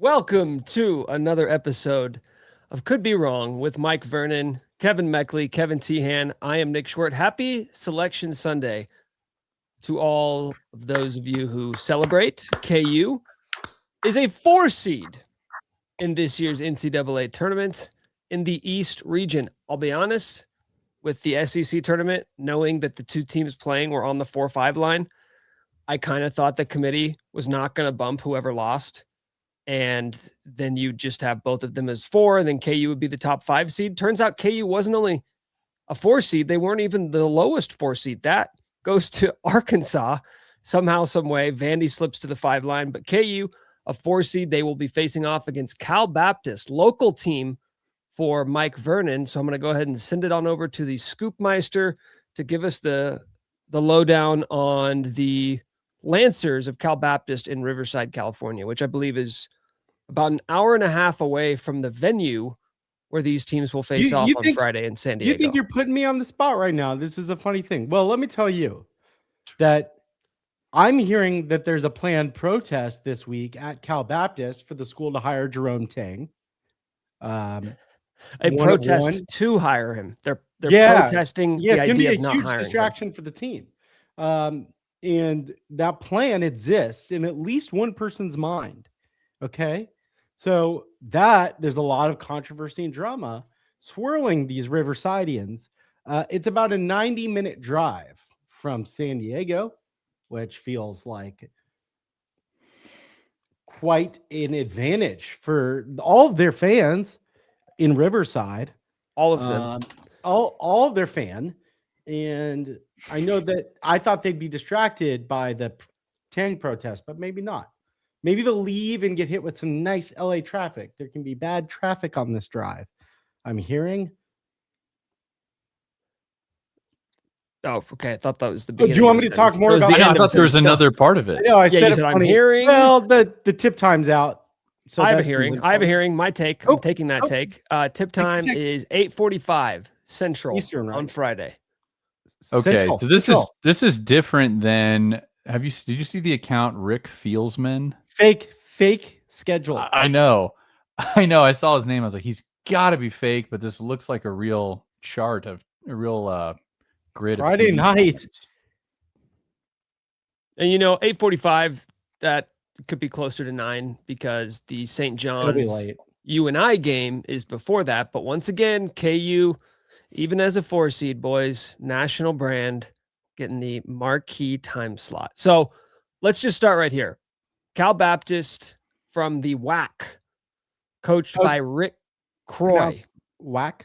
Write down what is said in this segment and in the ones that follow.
Welcome to another episode of Could Be Wrong with Mike Vernon, Kevin Meckley, Kevin Tehan. I am Nick Schwartz. Happy Selection Sunday to all of those of you who celebrate. KU is a 4 seed in this year's NCAA tournament in the East region. I'll be honest, with the SEC tournament, knowing that the two teams playing were on the 4-5 line, I kind of thought the committee was not going to bump whoever lost. And then you just have both of them as 4, and then KU would be the top 5 seed. Turns out KU wasn't only a 4 seed. They weren't even the lowest 4 seed. That goes to Arkansas somehow, some way. Vandy slips to the 5 line, but KU, a 4 seed, they will be facing off against Cal Baptist, local team for Mike Vernon. So I'm going to go ahead and send it on over to the Scoopmeister to give us the lowdown on the Lancers of Cal Baptist in Riverside, California, which I believe is about an hour and a half away from the venue where these teams will face off on Friday in San Diego. You think you're putting me on the spot right now? This is a funny thing. Well, let me tell you that I'm hearing that there's a planned protest this week at Cal Baptist for the school to hire Jerome Tang. A protest to hire him. They're protesting the it's idea be of not huge hiring distraction him. for the team. And that plan exists in at least one person's mind. Okay. So there's a lot of controversy and drama swirling these Riversidians. It's about a 90-minute drive from San Diego, which feels like quite an advantage for all of their fans in Riverside. All of them. All of their fan. And I know that I thought they'd be distracted by the Tang protest, but maybe not. Maybe they'll leave and get hit with some nice LA traffic. There can be bad traffic on this drive, I'm hearing. Oh, okay. I thought that was the beginning. Do you want me to talk more about it? I thought there was another part of it. I know. I said I'm hearing. Well, the tip time's out. So I have a hearing. My take. I'm taking that take. Tip time is 8:45 Central Eastern, right? on Friday. Okay, Central. so this is different than. Did you see the account Rick Fieldsman? Fake schedule. I know. I saw his name. I was like, he's got to be fake, but this looks like a real chart of a real grid. Friday night. And 8:45. That could be closer to 9 because the St. John's UNI game is before that. But once again, KU, even as a 4 seed, boys, national brand, getting the marquee time slot. So let's just start right here. Cal Baptist from the WAC, coached by Rick Croy. WAC?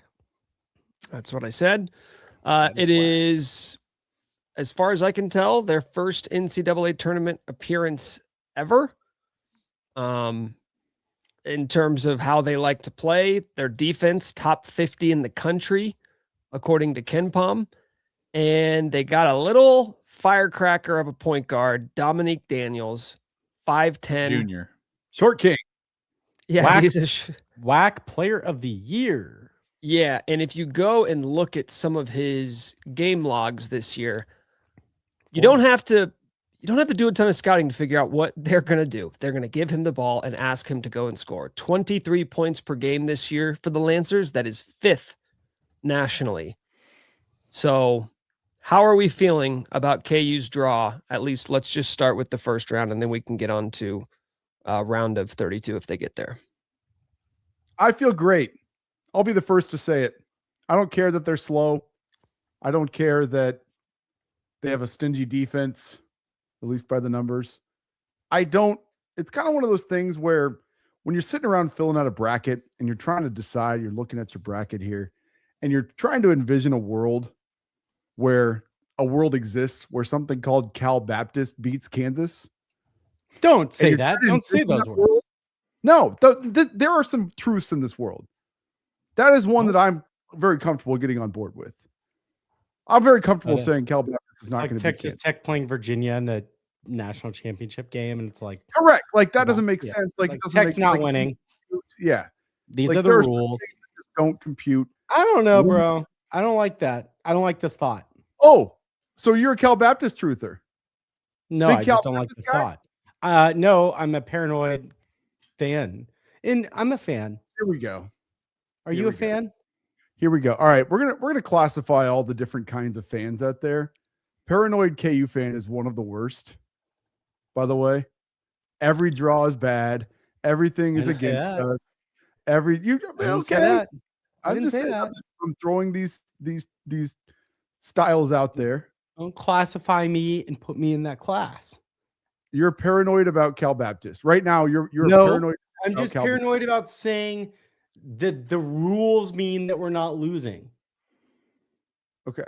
That's what I said. It is, as far as I can tell, their first NCAA tournament appearance ever. In terms of how they like to play, their defense, top 50 in the country, according to KenPom. And they got a little firecracker of a point guard, Dominique Daniels, 5'10". Junior. Short king. Yeah, he's WAC player of the year. Yeah, and if you go and look at some of his game logs this year, you don't have to do a ton of scouting to figure out what they're going to do. They're going to give him the ball and ask him to go and score. 23 points per game this year for the Lancers. That is 5th nationally. So how are we feeling about KU's draw? At least let's just start with the first round, and then we can get on to round of 32 if they get there. I feel great. I'll be the first to say it. I don't care that they're slow. I don't care that they have a stingy defense, at least by the numbers. It's kind of one of those things where when you're sitting around filling out a bracket and you're trying to decide, you're looking at your bracket here, and you're trying to envision a world exists where something called Cal Baptist beats Kansas. Don't say that. Don't say those words. No, there are some truths in this world. That is one that I'm very comfortable getting on board with. I'm very comfortable saying Cal Baptist is not going to be Texas Tech playing Virginia in the national championship game, and it's like correct. Like that doesn't make sense. Like it doesn't Tech's not winning. Yeah, these are the rules. That just don't compute. I don't know, bro. I don't like that. I don't like this thought. Oh, so you're a Cal Baptist truther? No, I just don't like the thought. No, I'm a paranoid fan, and I'm a fan. Here we go. Are Here you a we go. fan? Here we go. All right, we're gonna classify all the different kinds of fans out there. Paranoid KU fan is one of the worst. By the way, every draw is bad. Everything is I didn't say against that. us. I didn't say that. I I'm didn't just say saying, that. I'm throwing these styles out there. Don't classify me and put me in that class. You're paranoid about Cal Baptist right now. You're No, paranoid. I'm about just Cal paranoid about saying that the rules mean that we're not losing. Okay.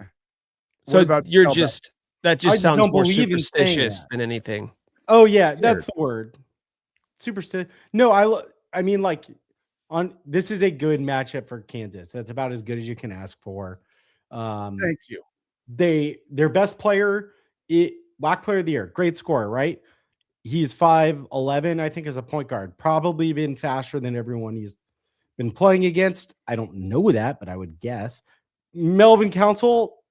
So about you're Cal just that I just just sounds don't more believe in saying superstitious that. than anything. Oh yeah, Scared. that's the word. Superstitious. No, I mean like this is a good matchup for Kansas. That's about as good as you can ask for. Thank you. Their best player, WAC player of the year, great scorer, right? He's 5'11", I think, as a point guard. Probably been faster than everyone he's been playing against. I don't know that, but I would guess. Melvin Council,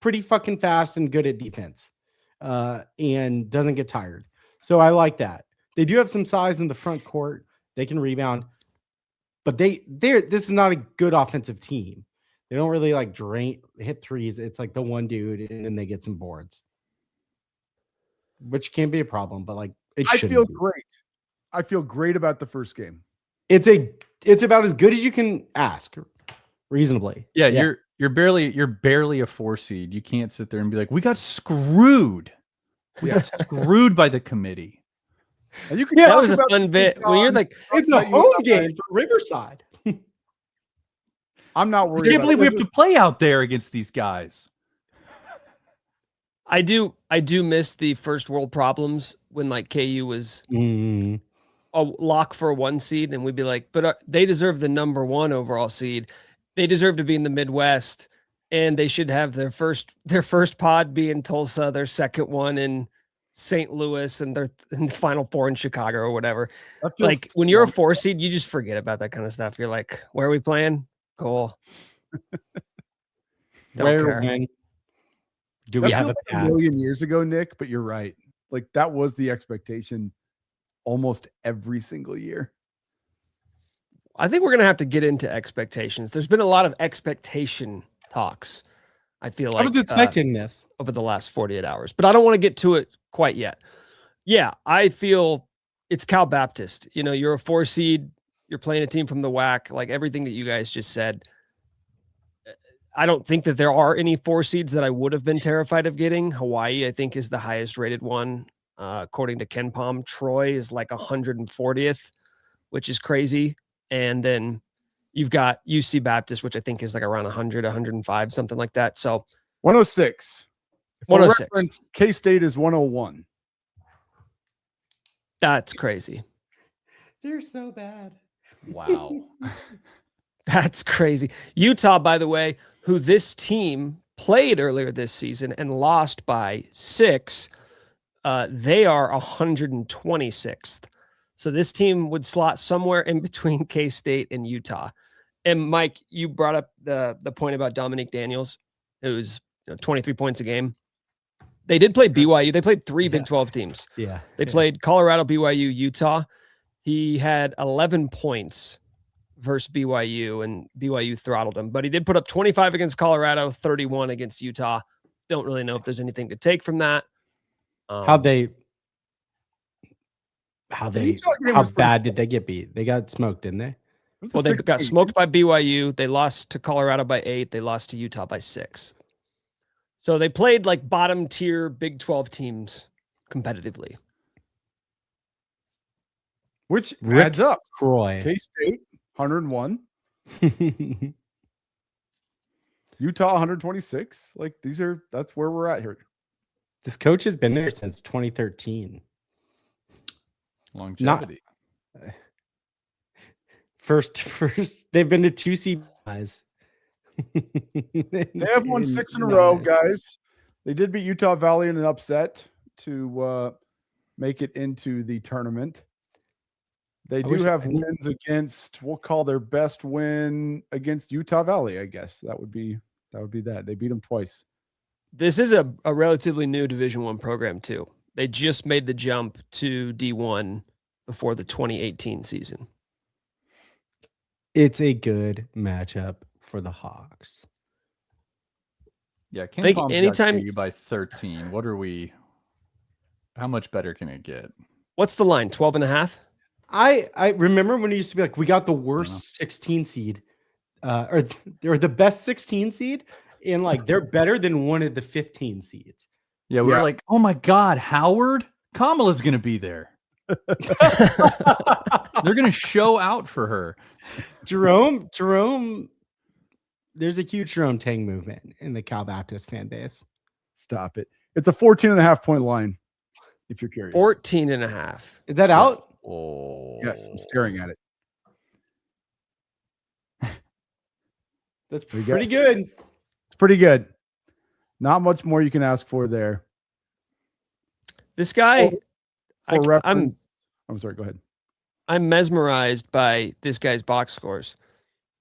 pretty fucking fast and good at defense, and doesn't get tired. So I like that. They do have some size in the front court. They can rebound, but this is not a good offensive team. They don't really like hit threes. It's like the one dude, and then they get some boards, which can be a problem. But like, I feel great. I feel great about the first game. It's about as good as you can ask, reasonably. Yeah, you're barely a 4 seed. You can't sit there and be like, we got screwed. We got screwed by the committee. And you can That talk was a about fun bit. When you're like, It's a home game for Riverside. I'm not I worried. can't about believe it. we have to play out there against these guys. I do miss the first world problems when like KU was a lock for a 1 seed, and we'd be like, but they deserve the number 1 overall seed. They deserve to be in the Midwest, and they should have their first pod be in Tulsa, their second one in St. Louis, and their final 4 in Chicago or whatever. Like when you're a 4 seed, you just forget about that kind of stuff. You're like, where are we playing? Cool. When do we that have feels a like a million years ago, Nick? But you're right. Like that was the expectation almost every single year. I think we're going to have to get into expectations. There's been a lot of expectation talks, I feel like. I was expecting this over the last 48 hours, but I don't want to get to it quite yet. Yeah, I feel it's Cal Baptist. You know, you're a 4 seed. You're playing a team from the WAC, like everything that you guys just said. I don't think that there are any 4 seeds that I would have been terrified of getting. Hawaii, I think, is the highest rated one. According to Ken Palm, Troy is like 140th, which is crazy. And then you've got UC Baptist, which I think is like around 100, 105, something like that. So 106. 106. K-State is 101. That's crazy. They're so bad. Wow. That's crazy. Utah, by the way, who this team played earlier this season and lost by 6, they are 126th. So this team would slot somewhere in between K-State and Utah. And Mike, you brought up the point about Dominique Daniels, who's 23 points a game. They did play BYU. They played 3 Big 12 teams. Yeah. They played Colorado, BYU, Utah. He had 11 points versus BYU, and BYU throttled him. But he did put up 25 against Colorado, 31 against Utah. Don't really know if there's anything to take from that. How bad did they get beat? They got smoked, didn't they? Well, they got smoked by BYU. They lost to Colorado by 8. They lost to Utah by 6. So they played like bottom tier Big 12 teams competitively. Which Rick adds up. Croy. K-State, 101. Utah, 126. Like that's where we're at here. This coach has been there since 2013. Longevity. First, they've been to 2 CBIs. They have won 6 in a row, guys. They did beat Utah Valley in an upset to make it into the tournament. They do have wins against, we'll call their best win against Utah Valley, I guess. That would be that. They beat them twice. This is a relatively new Division I program too. They just made the jump to D1 before the 2018 season. It's a good matchup for the Hawks. Yeah, I Ken think Palm's anytime- got KU by 13. What are we? How much better can it get? What's the line? 12.5? I remember when it used to be like we got the Uh-huh. worst 16 seed, or the best 16 seed, and like they're better than one of the 15 seeds. Yeah, we were Yeah. like, oh my God, Howard, Kamala's gonna be there. They're gonna show out for her. Jerome, there's a huge Jerome Tang movement in the Cal Baptist fan base. Stop it. It's a 14.5 point line, if you're curious. 14.5. Is that out? Yes. Oh, Yes, I'm staring at it. That's There you go. pretty good. It's pretty good. Not much more you can ask for there. This guy, For I'm reference, I'm sorry, go ahead. I'm mesmerized by this guy's box scores.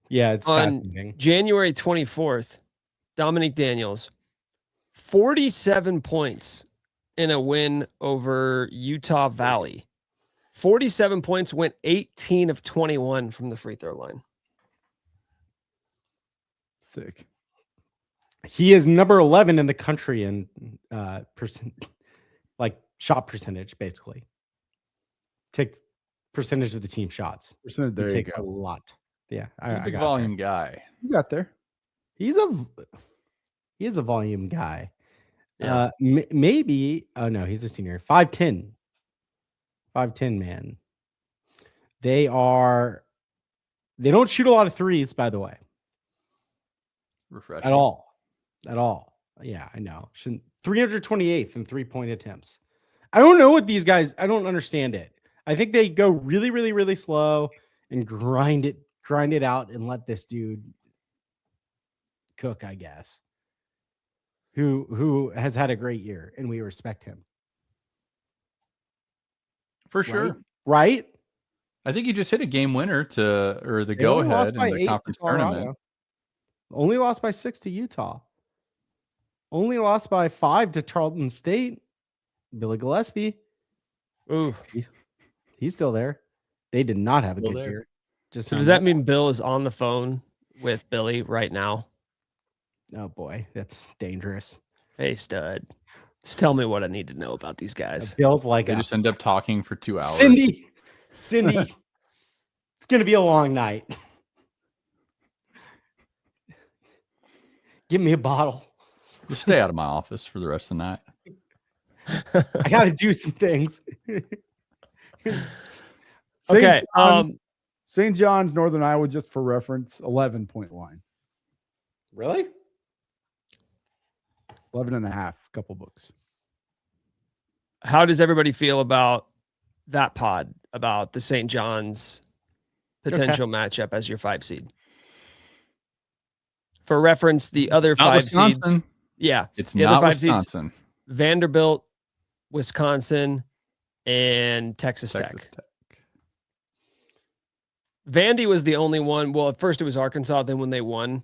Yeah, it's On fascinating. January 24th, Dominique Daniels, 47 points in a win over Utah Valley. 47 points, went 18 of 21 from the free throw line. Sick. He is number 11 in the country in shot percentage, basically. Take percentage of the team shots. Percentage, there He you takes go. a lot. Yeah, he's a I big got volume there. guy. You got there. He is a volume guy. Yeah. Maybe. Oh no, he's a senior. 5'10", 5'10" man. They don't shoot a lot of threes, by the way, Refreshing. at all. Yeah, I know. 328th in 3-point attempts. I don't know what these guys. I don't understand it. I think they go really, really, really slow and grind it out and let this dude cook, I guess. Who has had a great year and we respect him. For sure. Right? I think he just hit a game winner or the They go only lost ahead by in 8 the to conference Colorado. tournament. Only lost by 6 to Utah. Only lost by 5 to Charlton State. Billy Gillespie. Ooh. He's still there. They did not have a Still good there. year. Just So found does that out. mean Bill is on the phone with Billy right now? Oh boy, that's dangerous. Hey, stud. Just tell me what I need to know about these guys. Bill's like They just end up talking for 2 hours. Cindy, it's gonna be a long night. Give me a bottle. Just stay out of my office for the rest of the night. I gotta do some things. Okay. St. John's, Northern Iowa, just for reference, 11-point line. Really? 11.5, couple books. How does everybody feel about that pod, about the St. John's potential matchup as your 5 seed? For reference, the other It's not 5 seeds. Wisconsin. Yeah. It's The other not 5 seeds, Wisconsin. Vanderbilt, Wisconsin, and Texas Tech. Vandy was the only one. Well, at first it was Arkansas. Then when they won,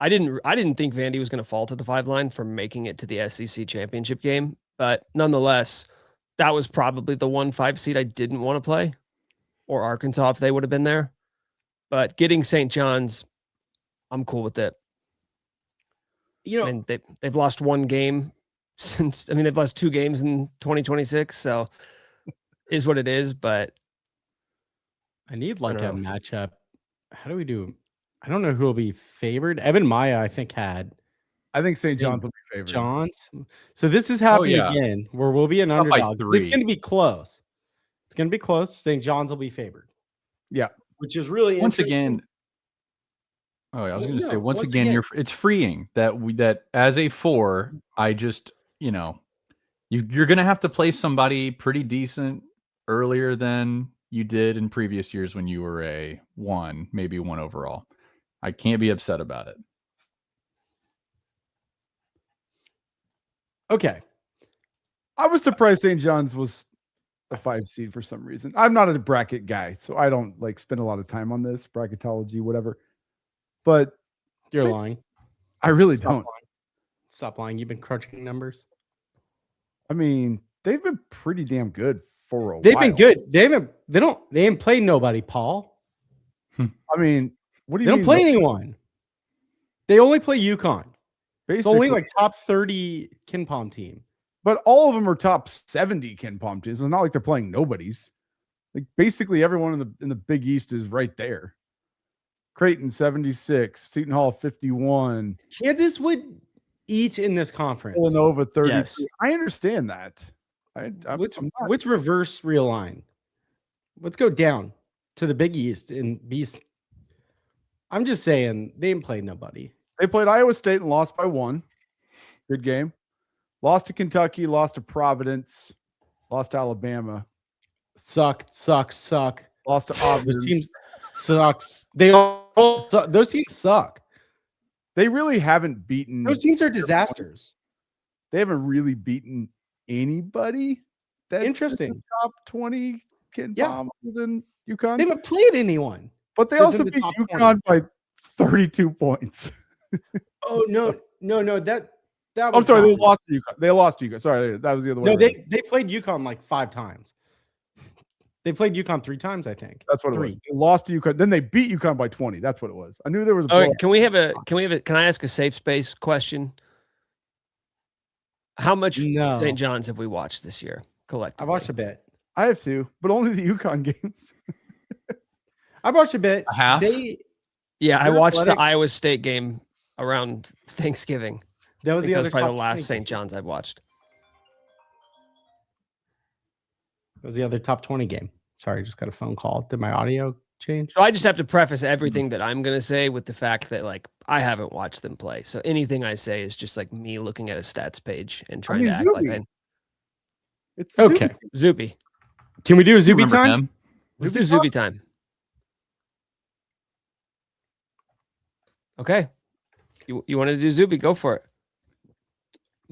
I didn't think Vandy was going to fall to the 5 line for making it to the SEC championship game. But nonetheless, that was probably the 1-5 seed I didn't want to play, or Arkansas if they would have been there. But getting St. John's, I'm cool with it. You know, I mean, they've lost 1 game since. I mean, they've lost 2 games in 2026. So is what it is. But I need like a don't know. matchup. How do we do? I don't know who will be favored. Evan Maya, I think, had I think St. St. John's will be favored. John's. So this is happening yeah. again, where we'll be an Up by underdog. 3. It's going to be close. It's going to be close. St. John's will be favored. Yeah. Which is really Once interesting. again. Oh, yeah, I was going to say, once once again, it's freeing that as a 4, I just, you're going to have to play somebody pretty decent earlier than you did in previous years when you were a 1, maybe 1 overall. I can't be upset about it. Okay. I was surprised St. John's was a 5 seed for some reason. I'm not a bracket guy, so I don't spend a lot of time on this bracketology, whatever. But You're lying. I really Stop don't. lying. Stop lying. You've been crunching numbers. I mean, they've been pretty damn good for a They've while. been good. They ain't played nobody, Paul. I mean, what do They you don't mean? play anyone. They only play UConn. It's Basically, only like top 30 Ken Palm team. but all of them are top 70 Ken Palm teams. It's not like they're playing nobodies. Like basically everyone in the Big East is right there. Creighton 76, Seton Hall 51, Kansas would eat in this conference. Villanova 33. Yes. I understand that. Let's reverse realign. Let's go down to the Big East and be. I'm just saying they ain't played nobody. They played Iowa State and lost by 1. Good game. Lost to Kentucky, lost to Providence, lost to Alabama, Suck. lost to Auburn. Those teams sucks. They all suck. Those teams suck. They really haven't beaten. Those teams are disasters. They haven't really beaten anybody. That's Interesting. in the top 20 Ken Yeah. Palm other than UConn. They haven't played anyone. But they That's also in the beat top UConn by 32 points. Oh no. That I'm was sorry, they not- lost to UConn. They lost to UConn. Sorry, that was the other way. No, around. they played UConn like 5 times. They played UConn 3 times, I think. That's what it was. They lost to UConn. Then they beat UConn by 20. That's what it was. I knew there was a All right, blowout. can I ask a safe space question? How much No. St. John's have we watched this year collectively? I've watched a bit. I have 2, but only the UConn games. I've watched a bit. A half? Yeah, I They're watched athletic. the Iowa State game around Thanksgiving. That I was think the that other was probably top the last 20 St. game. John's I've watched. That was the other top 20 game. Sorry, just got a phone call. Did my audio change? So I just have to preface everything that I'm going to say with the fact that like I haven't watched them play. So anything I say is just like me looking at a stats page and trying mean, to act like Zuby. I It's Okay. Zuby. Can we do a You Zuby remember time? him? Let's Zuby do Zuby time. Okay. You wanted to do Zuby? Go for it.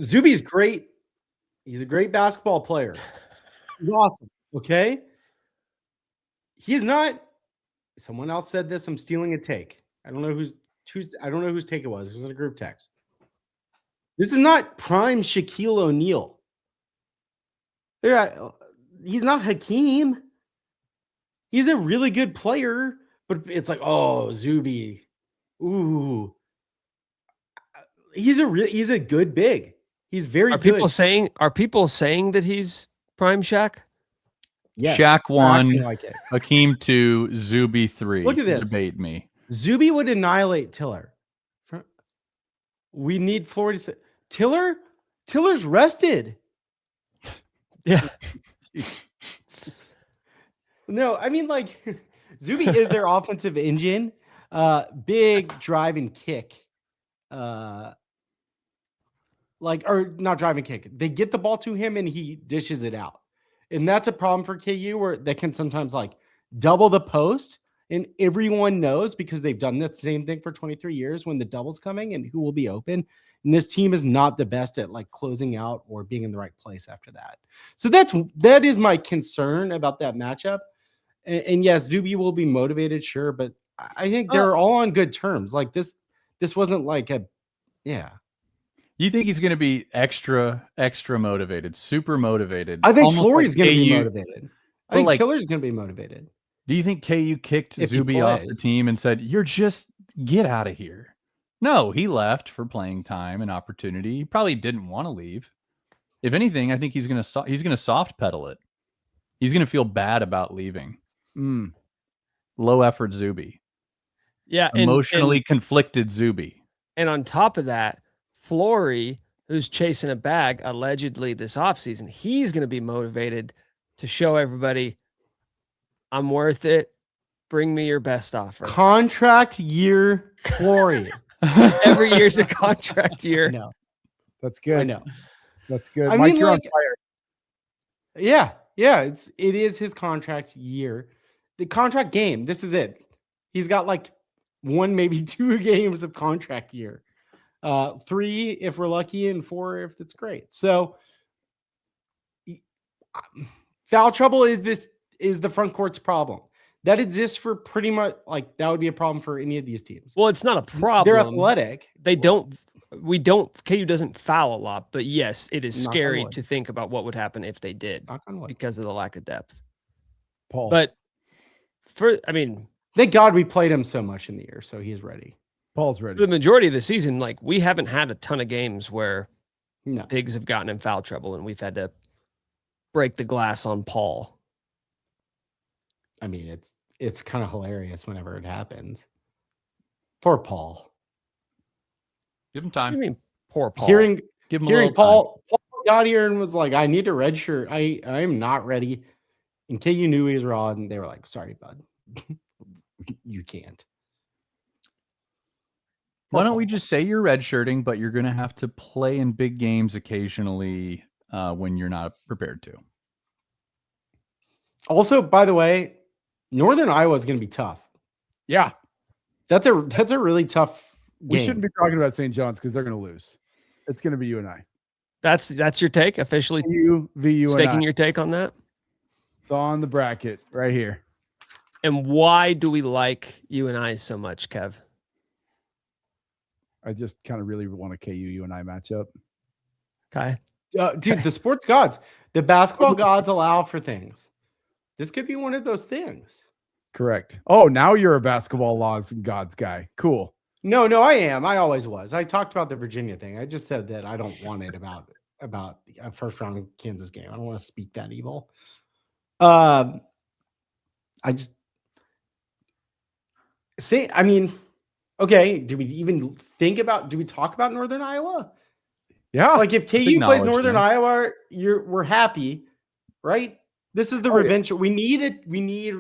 Zuby's great. He's a great basketball player. He's awesome. Okay. He's not. Someone else said this. I'm stealing a take. I don't know whose take it was. It was in a group text. This is not prime Shaquille O'Neal. He's not Hakeem. He's a really good player, but it's like, oh, Zuby. Ooh. He's a good big. He's very Are good. people saying that he's prime Shaq? Yes, Shaq they're 1, acting like it. Hakeem 2, Zuby 3. Look at this. Debate me. Zuby would annihilate Tiller. We need Florida. Tiller's rested. Yeah. No, I mean like Zuby is their offensive engine. Big drive and kick. Or not drive and kick. They get the ball to him and he dishes it out. And that's a problem for KU where they can sometimes like double the post. And everyone knows because they've done the same thing for 23 years when the double's coming and who will be open. And this team is not the best at like closing out or being in the right place after that. So that is my concern about that matchup. And yes, Zuby will be motivated, sure, but I think they're all on good terms. Like this wasn't like You think he's going to be extra motivated, super motivated? I think almost Flory's like going to be KU. motivated. I But think like- Tiller's going to be motivated. Do you think KU kicked If he Zuby off plays. the team and said, "You're just get out of here"? No, he left for playing time and opportunity. He probably didn't want to leave. If anything, I think he's going to soft pedal it. He's going to feel bad about leaving. Low effort Zuby. Yeah. Emotionally conflicted Zuby. And on top of that, Flory, who's chasing a bag allegedly this offseason, he's going to be motivated to show everybody I'm worth it. Bring me your best offer. Contract year Flory. Every year's a contract I year. know. That's good. I know. That's good. I Mike, mean, you're like- on fire. Yeah, it is his contract year. The contract game, this is it. He's got like 1, maybe 2 games of contract year. 3 if we're lucky and 4 if it's great. So foul trouble is the front court's problem. That exists for pretty much like that would be a problem for any of these teams. Well, it's not a problem. They're athletic. They don't KU doesn't foul a lot, but yes, it is Knock on scary wood. to think about what would happen if they did Knock on wood. because of the lack of depth. Paul. But Thank God we played him so much in the year, so he's ready. Paul's for ready. the majority of the season, like we haven't had a ton of games where No. Pigs have gotten in foul trouble and we've had to break the glass on Paul. I mean, it's kind of hilarious whenever it happens. Poor Paul. Give him What do you time. mean, poor Paul? Give him a Hearing little Paul got here and was like, I need a red shirt. I am not ready. And KU knew he was raw, and they were like, sorry, bud. You can't. Why don't we just say you're redshirting, but you're going to have to play in big games occasionally when you're not prepared to? Also, by the way, Northern Iowa is going to be tough. Yeah. That's a really tough game. We shouldn't be talking about St. John's because they're going to lose. It's going to be you and I. That's your take, officially You and staking I. your take on that? It's on the bracket right here. And why do we like you and I so much, Kev? I just kind of really want a KU you and I matchup. Okay. Dude, the sports gods, the basketball gods allow for things. This could be one of those things. Correct. Oh, now you're a basketball laws and gods guy. Cool. No, I am. I always was. I talked about the Virginia thing. I just said that I don't want it about a first round Kansas game. I don't want to speak that evil. I just say, I mean, okay, do we talk about Northern Iowa? Yeah. Like if KU plays acknowledge Northern them. Iowa, we're happy, right? This is the revenge. We need it. We need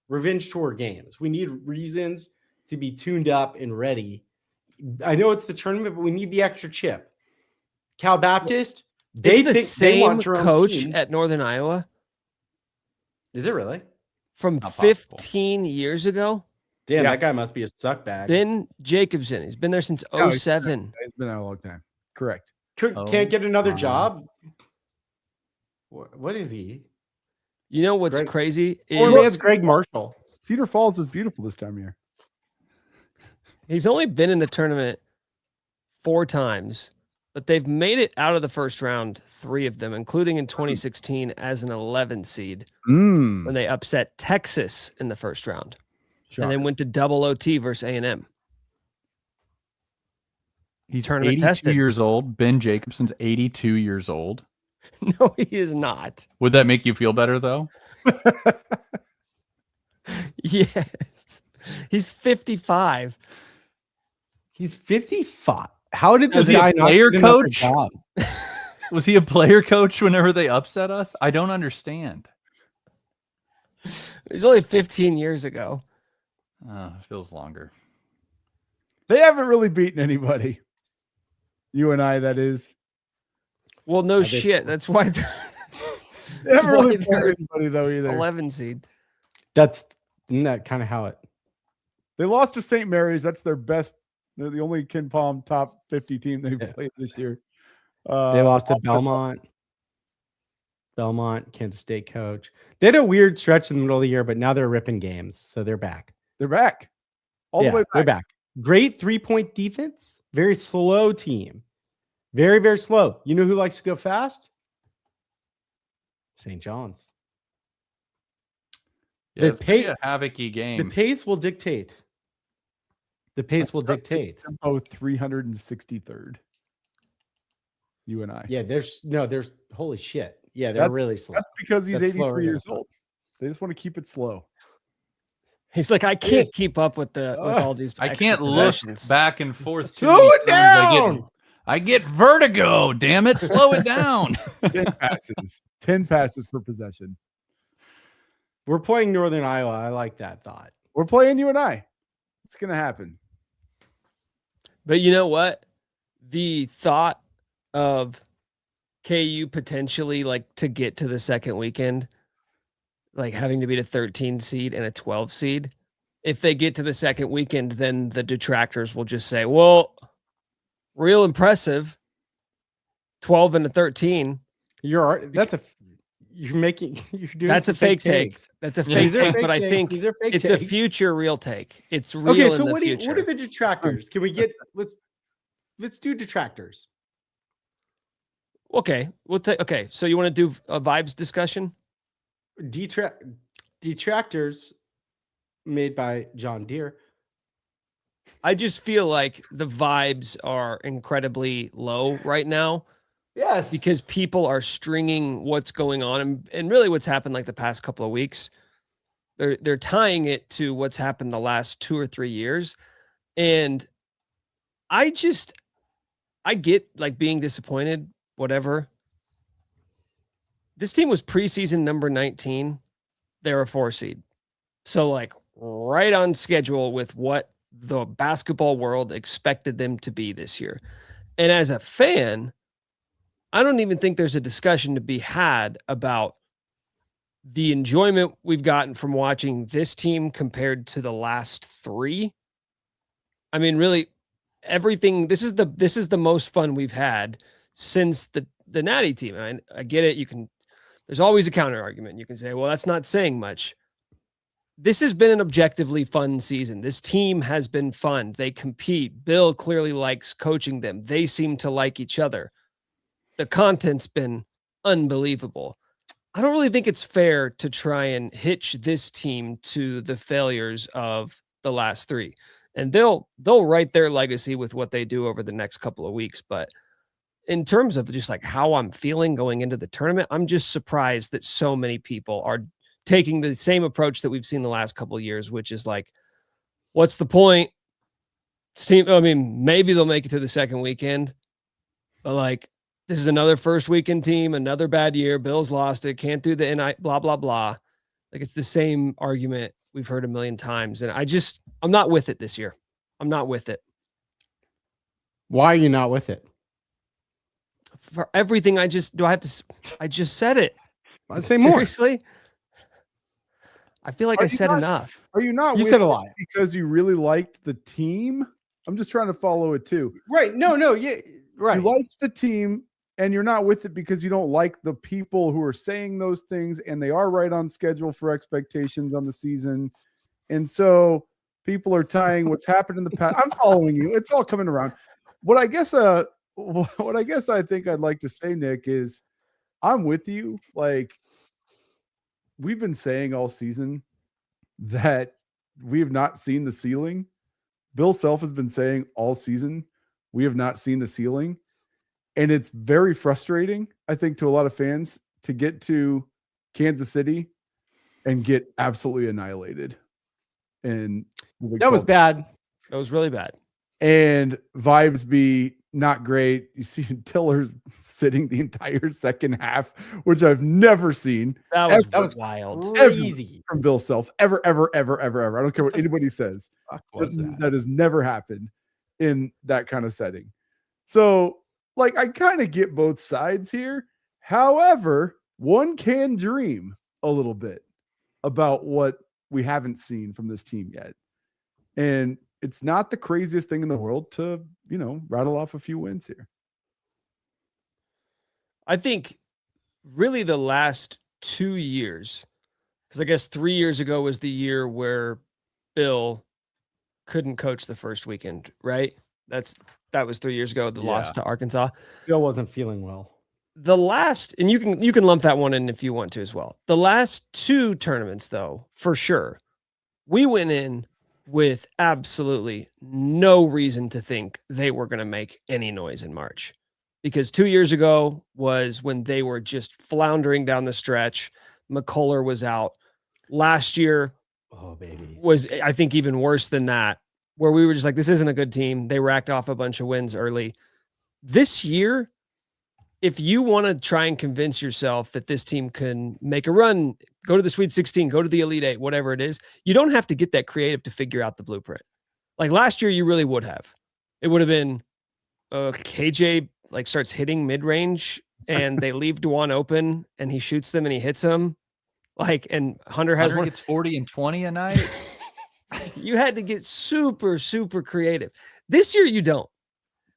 revenge tour games. We need reasons to be tuned up and ready. I know it's the tournament, but we need the extra chip. Cal Baptist, they Is the think same they want Jerome coach Keane. at Northern Iowa Is it really? from It's not possible. 15 years ago? Damn, Yeah. that guy must be a suck bag. Ben Jacobson. He's been there since No, he's 07. It's been there a long time. Correct. Can't get another my. job. What is he? You know what's Greg- crazy Poor is man's Greg Marshall. Cedar Falls is beautiful this time of year. he's only been in the tournament 4 times, but they've made it out of the first round 3 of them, including in 2016 as an 11 seed when they upset Texas in the first round and then went to double OT versus A&M. He's Tournament 82 tested. years old. Ben Jacobson's 82 years old. No, he is not. Would that make you feel better, though? Yes. He's 55. He's 55. How did this Is he a guy not player get another coach? job? Was he a player coach whenever they upset us? I don't understand. He's only 15 years ago. It feels longer. They haven't really beaten anybody. You and I, that is. Well, no think shit. That's why They That's haven't really why played they're anybody though either. 11 seed. Isn't that kind of how it? They lost to St. Mary's. That's their best. They're the only Ken Palm top 50 team they've played this year. They lost to Belmont. Kansas State coach. They had a weird stretch in the middle of the year, but now they're ripping games, so they're back. They're back. All the way back. They're back. Great 3-point defense. Very slow team. Very, very slow. You know who likes to go fast? St. John's. Yeah, The it's gonna be pa- a havoc-y game. The pace will dictate. The pace will dictate. Tempo 363rd. You and I. Yeah, there's holy shit. Yeah, they're That's- really slow. That's because he's That's slower 83 than years I thought. old. They just want to keep it slow. He's like, I can't keep up with all these. I extra can't look possessions. back and forth. too Slow many it times. down. I get vertigo. Damn it! Slow it down. 10 passes. 10 passes per possession. We're playing Northern Iowa. I like that thought. We're playing you and I. It's going to happen. But you know what? The thought of KU potentially like to get to the second weekend, like having to beat a 13 seed and a 12 seed. If they get to the second weekend, then the detractors will just say, well, real impressive. 12 and a 13. You're doing That's some a fake take. takes. That's a Yeah, fake These are take, fake but I takes. think These are fake it's a takes. future real take. It's real Okay, in so the what future. are the detractors? Can we get let's do detractors. Okay, we'll take. Okay, so you want to do a vibes discussion? Detractors made by John Deere. I just feel like the vibes are incredibly low right now. Yes, Because people are stringing what's going on and really what's happened like the past couple of weeks. They're tying it to what's happened the last 2 or 3 years. And I get like being disappointed, whatever. This team was preseason number 19. They're a 4 seed. So like right on schedule with what the basketball world expected them to be this year. And as a fan, I don't even think there's a discussion to be had about the enjoyment we've gotten from watching this team compared to the last 3. I mean, really, everything. This is the most fun we've had since the Natty team. I get it. There's always a counter argument. You can say, well, that's not saying much. This has been an objectively fun season. This team has been fun. They compete. Bill clearly likes coaching them. They seem to like each other. The content's been unbelievable. I don't really think it's fair to try and hitch this team to the failures of the last 3. And they'll write their legacy with what they do over the next couple of weeks. But in terms of just like how I'm feeling going into the tournament, I'm just surprised that so many people are taking the same approach that we've seen the last couple of years, which is like, what's the point? I mean, maybe they'll make it to the second weekend, but like, this is another first weekend team, another bad year. Bill's lost it. Can't do the NI, blah, blah, blah. Like it's the same argument we've heard a million times. And I'm not with it this year. I'm not with it. Why are you not with it? For everything I just said it. I'd say more. Seriously? I feel like I said enough. Are you not? You with said a it lot because you really liked the team. I'm just trying to follow it too. Right. No. Yeah. Right. You liked the team and you're not with it because you don't like the people who are saying those things, and they are right on schedule for expectations on the season. And so people are tying what's happened in the past. I'm following you. It's all coming around. What I guess I think I'd like to say, Nick, is I'm with you. Like, we've been saying all season that we have not seen the ceiling. Bill Self has been saying all season we have not seen the ceiling. And it's very frustrating, I think, to a lot of fans to get to Kansas City and get absolutely annihilated. And that was bad. That was really bad. And vibes be not great. You see Tiller sitting the entire second half, which I've never seen. That was wild. Crazy from Bill Self. Ever. I don't care what anybody says. That has never happened in that kind of setting. So, like, I kind of get both sides here. However, one can dream a little bit about what we haven't seen from this team yet. And it's not the craziest thing in the world to, rattle off a few wins here. I think really the last 2 years, because I guess 3 years ago was the year where Bill couldn't coach the first weekend, right? That was 3 years ago, the loss to Arkansas. Bill wasn't feeling well. The last, and you can lump that one in if you want to as well. The last 2 tournaments, though, for sure, we went in with absolutely no reason to think they were going to make any noise in March. Because 2 years ago was when they were just floundering down the stretch. McCullough was out. Last year was, I think, even worse than that, where we were just like, this isn't a good team. They racked off a bunch of wins early. This year, if you want to try and convince yourself that this team can make a run, go to the Sweet 16, go to the Elite 8, whatever it is, you don't have to get that creative to figure out the blueprint. Like last year, you really would have. It would have been KJ like starts hitting mid-range and they leave Dwan open and he shoots them and he hits them. Like, and Hunter gets 40 and 20 a night. You had to get super, super creative. This year, you don't.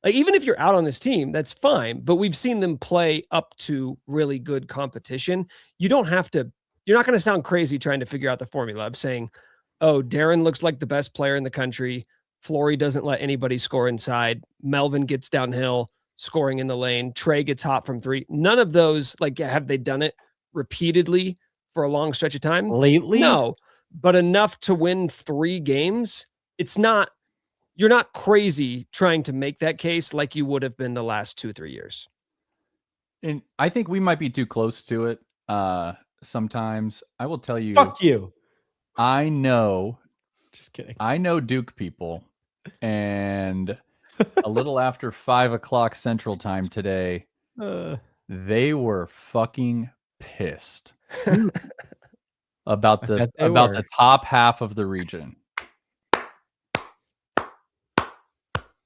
Like, even if you're out on this team, that's fine. But we've seen them play up to really good competition. You don't have to, you're not going to sound crazy trying to figure out the formula of saying, oh, Darren looks like the best player in the country. Flory doesn't let anybody score inside. Melvin gets downhill, scoring in the lane. Trey gets hot from three. None of those, like, have they done it repeatedly for a long stretch of time? Lately? No, but enough to win 3 games. It's not, you're not crazy trying to make that case like you would have been the last 2-3 years. And I think we might be too close to it. Sometimes I will tell you, Fuck you. I know, Just kidding. I know Duke people, and a little after 5 o'clock Central Time today, they were fucking pissed about the top half of the region.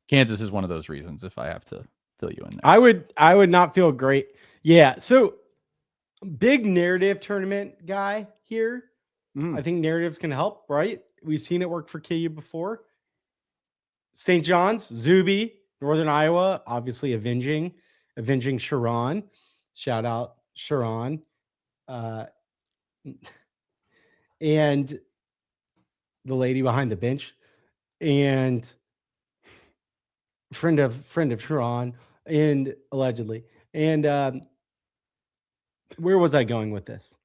Kansas is one of those reasons, if I have to fill you in there. I would not feel great. Yeah. So big narrative tournament guy here. I think narratives can help, right? We've seen it work for KU before. St. John's, Zuby, Northern Iowa, obviously avenging Sharon. Shout out Sharon. And the lady behind the bench. And friend of Sharon, and allegedly. And where was I going with this?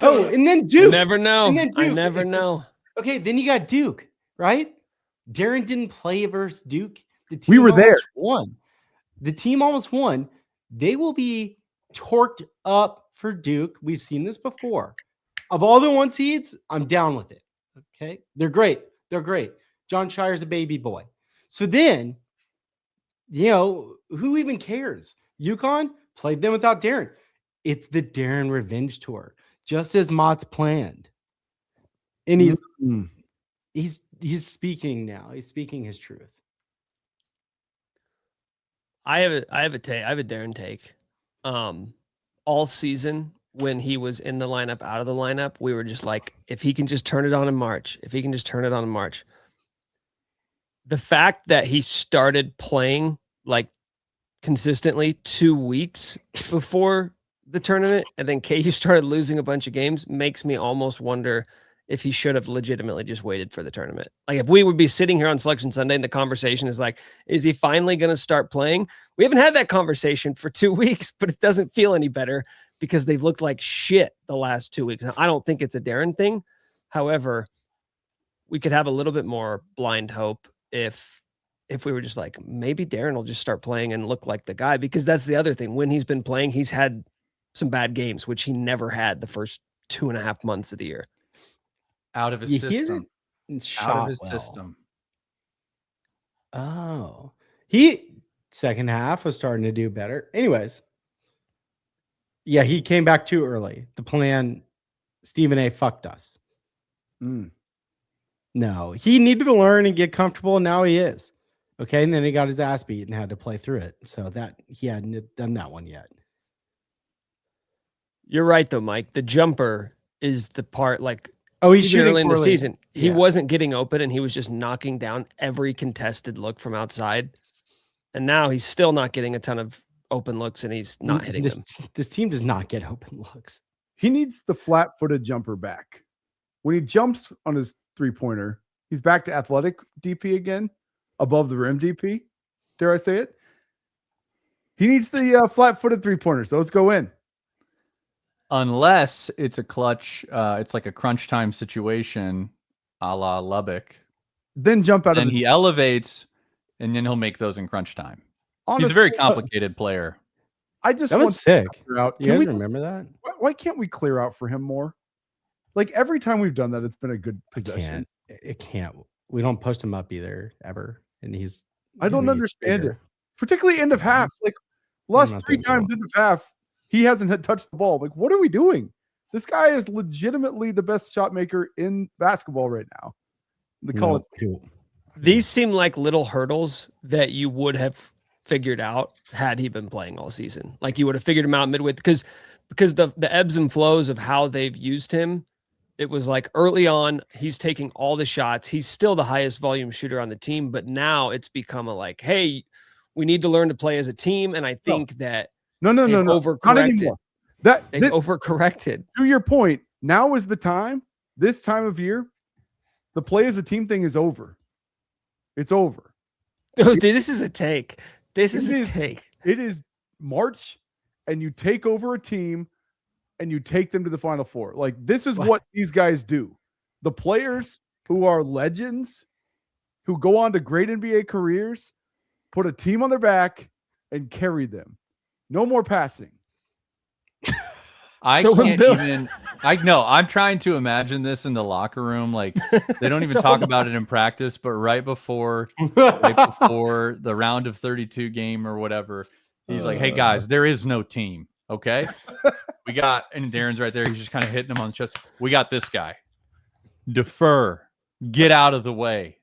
Oh, and then Duke. You never know. And then I Duke. never know. Okay, then you got Duke, right? Darren didn't play versus Duke. The team We were there. Won. The team almost won. They will be torqued up for Duke. We've seen this before. Of all the 1 seeds, I'm down with it. Okay, they're great. They're great. John Shire's a baby boy. So then, who even cares? UConn played them without Darren. It's the Darren Revenge Tour, just as Mott's planned. And he's speaking now. He's speaking his truth. I have a Darren take. All season when he was in the lineup, out of the lineup, we were just like, if he can just turn it on in March, The fact that he started playing like consistently 2 weeks before the tournament, and then KU started losing a bunch of games, makes me almost wonder if he should have legitimately just waited for the tournament. Like, if we would be sitting here on Selection Sunday and the conversation is like, is he finally going to start playing? We haven't had that conversation for 2 weeks, but it doesn't feel any better because they've looked like shit the last 2 weeks. Now, I don't think it's a Darren thing. However, we could have a little bit more blind hope if we were just like, maybe Darren will just start playing and look like the guy, because that's the other thing. When he's been playing, he's had some bad games, which he never had the first 2.5 months of the year. Out of his system. Out of his system. Oh, he second half was starting to do better. Anyways, yeah, he came back too early. The plan, Stephen A. fucked us. No, he needed to learn and get comfortable, and now he is. Okay, and then he got his ass beat and had to play through it. So that he hadn't done that one yet. You're right, though, Mike. The jumper is the part, like, he's shooting early in the season. Yeah. He wasn't getting open, and he was just knocking down every contested look from outside. And now he's still not getting a ton of open looks, and he's not hitting them. This team does not get open looks. He needs the flat-footed jumper back. When he jumps on his three-pointer, he's back to athletic DP again, above the rim DP. Dare I say it? He needs the flat-footed three-pointers. Those go in. Unless it's a clutch, it's like a crunch time situation, a la Lubbock. Then jump out and he elevates, and then he'll make those in crunch time. Honestly, he's a very complicated player. I just that was sick. Out. You guys remember that? Why can't we clear out for him more? Like, every time we've done that, it's been a good possession. It can't. We don't post him up either, ever. And he's. I don't understand it. Particularly end of half. Like, last 3 times end of half, he hasn't had touched the ball. Like, what are we doing? This guy is legitimately the best shot maker in basketball right now. The college. These seem like little hurdles that you would have figured out had he been playing all season. Like, you would have figured him out midway, because the ebbs and flows of how they've used him. It was like early on, he's taking all the shots. He's still the highest volume shooter on the team, but now it's become a like, hey, we need to learn to play as a team. And I think that no, overcorrected. They overcorrected. To your point, now is the time. This time of year, the play as a team thing is over. It's over. Dude, this is a take. This is It a is. take. It is March, and you take over a team, and you take them to the Final Four. Like, this is what these guys do. The players who are legends, who go on to great NBA careers, put a team on their back and carry them. No more passing. I So when can't Bill- even. I know. I'm trying to imagine this in the locker room. Like they don't even So talk am about it in practice, but right before the round of 32 game or whatever, he's like, "Hey guys, there is no team. Okay, we got." And Darren's right there. He's just kind of hitting him on the chest. We got this guy. Defer. Get out of the way.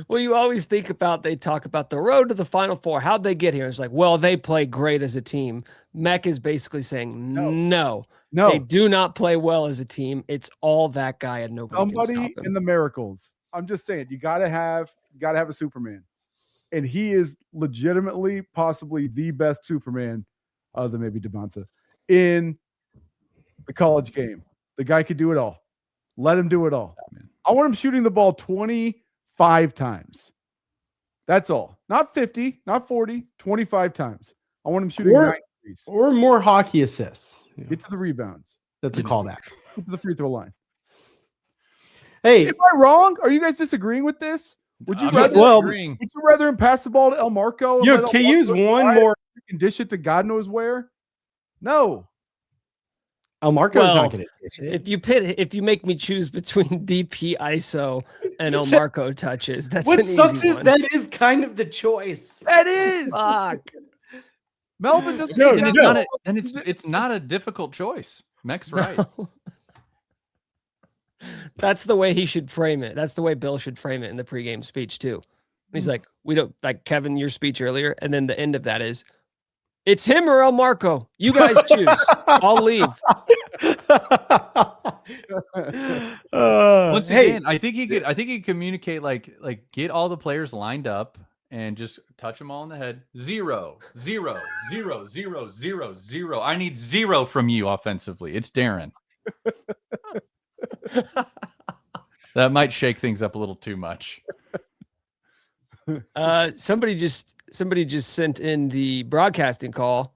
Well, you always think about, they talk about the road to the Final Four. How'd they get here? It's like, well, they play great as a team. Mech is basically saying, no, they do not play well as a team. It's all that guy, and nobody can stop Somebody him. in the miracles. I'm just saying, you gotta have a Superman. And he is legitimately possibly the best Superman, other than maybe DeBonza, in the college game. The guy could do it all. Let him do it all. I want him shooting the ball 25 times. That's all. Not 50, not 40, 25 times. I want him shooting 9 threes. Or more hockey assists. Get to the rebounds. That's a callback. Get to the free throw line. Hey, Am I wrong? Are you guys disagreeing with this? Would you I'm rather not disagreeing. would you rather him pass the ball to El Marco? and yo, let El can you use Marco one drive more? and dish it to God knows where? No. El Marco's Well, not going to ditch it. If you make me choose between DP ISO and El Marco touches, that's What an sucks easy is one. that is kind of the choice. That is. Fuck. Melvin doesn't No, need And that it's ball. not. It's not a difficult choice. Mech's right. That's the way he should frame it. That's the way Bill should frame it in the pregame speech too. He's like, we don't, like Kevin, your speech earlier, and then the end of that is, it's him or El Marco. You guys choose. I'll leave. Once hey, again, I think he could communicate like get all the players lined up and just touch them all in the head. 0, 0, 0, 0, 0, 0. I need 0 from you offensively. It's Darren. That might shake things up a little too much. Somebody just sent in the broadcasting call.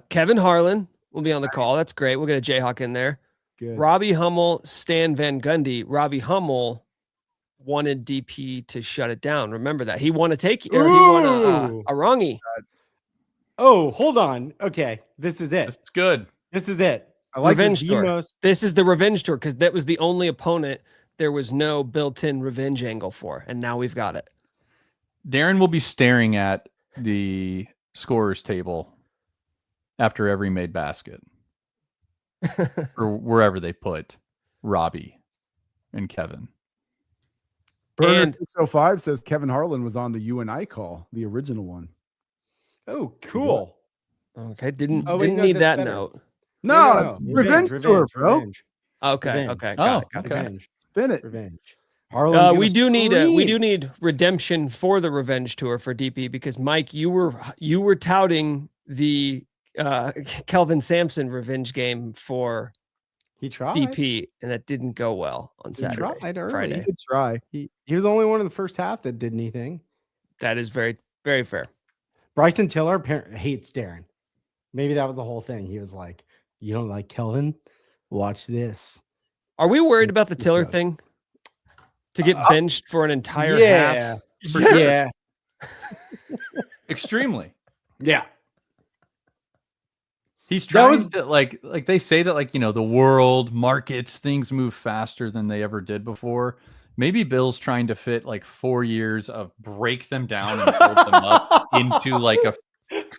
Kevin Harlan will be on the call. That's great. We'll get a Jayhawk in there. Good. Robbie Hummel, Stan Van Gundy. Robbie Hummel wanted DP to shut it down. Remember that. He won a take, or he won a wrongie. oh, hold on. Okay, this is it. It's good. This is it. I like Revenge the tour. most- This is the revenge tour, because that was the only opponent there was no built-in revenge angle for, and now we've got it. Darren will be staring at the scorers table after every made basket, or wherever they put Robbie and Kevin. Burner And- 605 says Kevin Harlan was on the UNI call, the original one. Oh, cool. Okay, didn't Oh, wait, didn't no, need that's that better. note. No, it's revenge tour, bro. Revenge. Okay, Revenge. okay, Oh, got it. okay. Revenge. Spin it. Revenge. Harlan's We gonna do scream. need redemption for the revenge tour for DP, because Mike, you were touting the Kelvin Sampson revenge game for He tried. DP, and that didn't go well on He Saturday, tried early. Friday. He did try. He was the only one in the first half that did anything. That is very, very fair. Bryson Tiller hates Darren. Maybe that was the whole thing. He was like, "You don't like Kelvin? Watch this." Are we worried about the Let's Tiller go. thing? To get benched for an entire Yeah. half? For sure. Yeah. Extremely. Yeah. He's That trying was- to like they say that, like, you know, the world markets, things move faster than they ever did before. Maybe Bill's trying to fit like 4 years of break them down and build them up into like a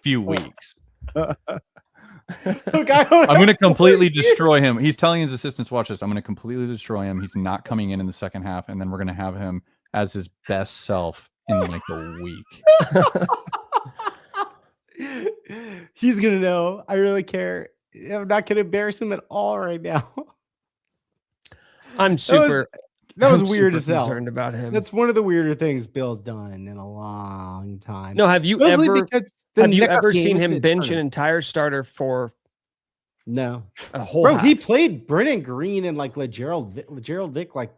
few weeks. Look, I'm going to completely destroy him. He's telling his assistants, watch this. I'm going to completely destroy him. He's not coming in the second half. And then we're going to have him as his best self in like a week. He's gonna know. I really care. I'm not gonna embarrass him at all right now. I'm super. That was I'm weird super as hell. concerned about him. That's one of the weirder things Bill's done in a long time. No, have you Mostly ever because the have you next ever game seen is him bench an mid-tournament. entire starter for No, a whole bro. half? He played Brennan Green and like Gerald Vick like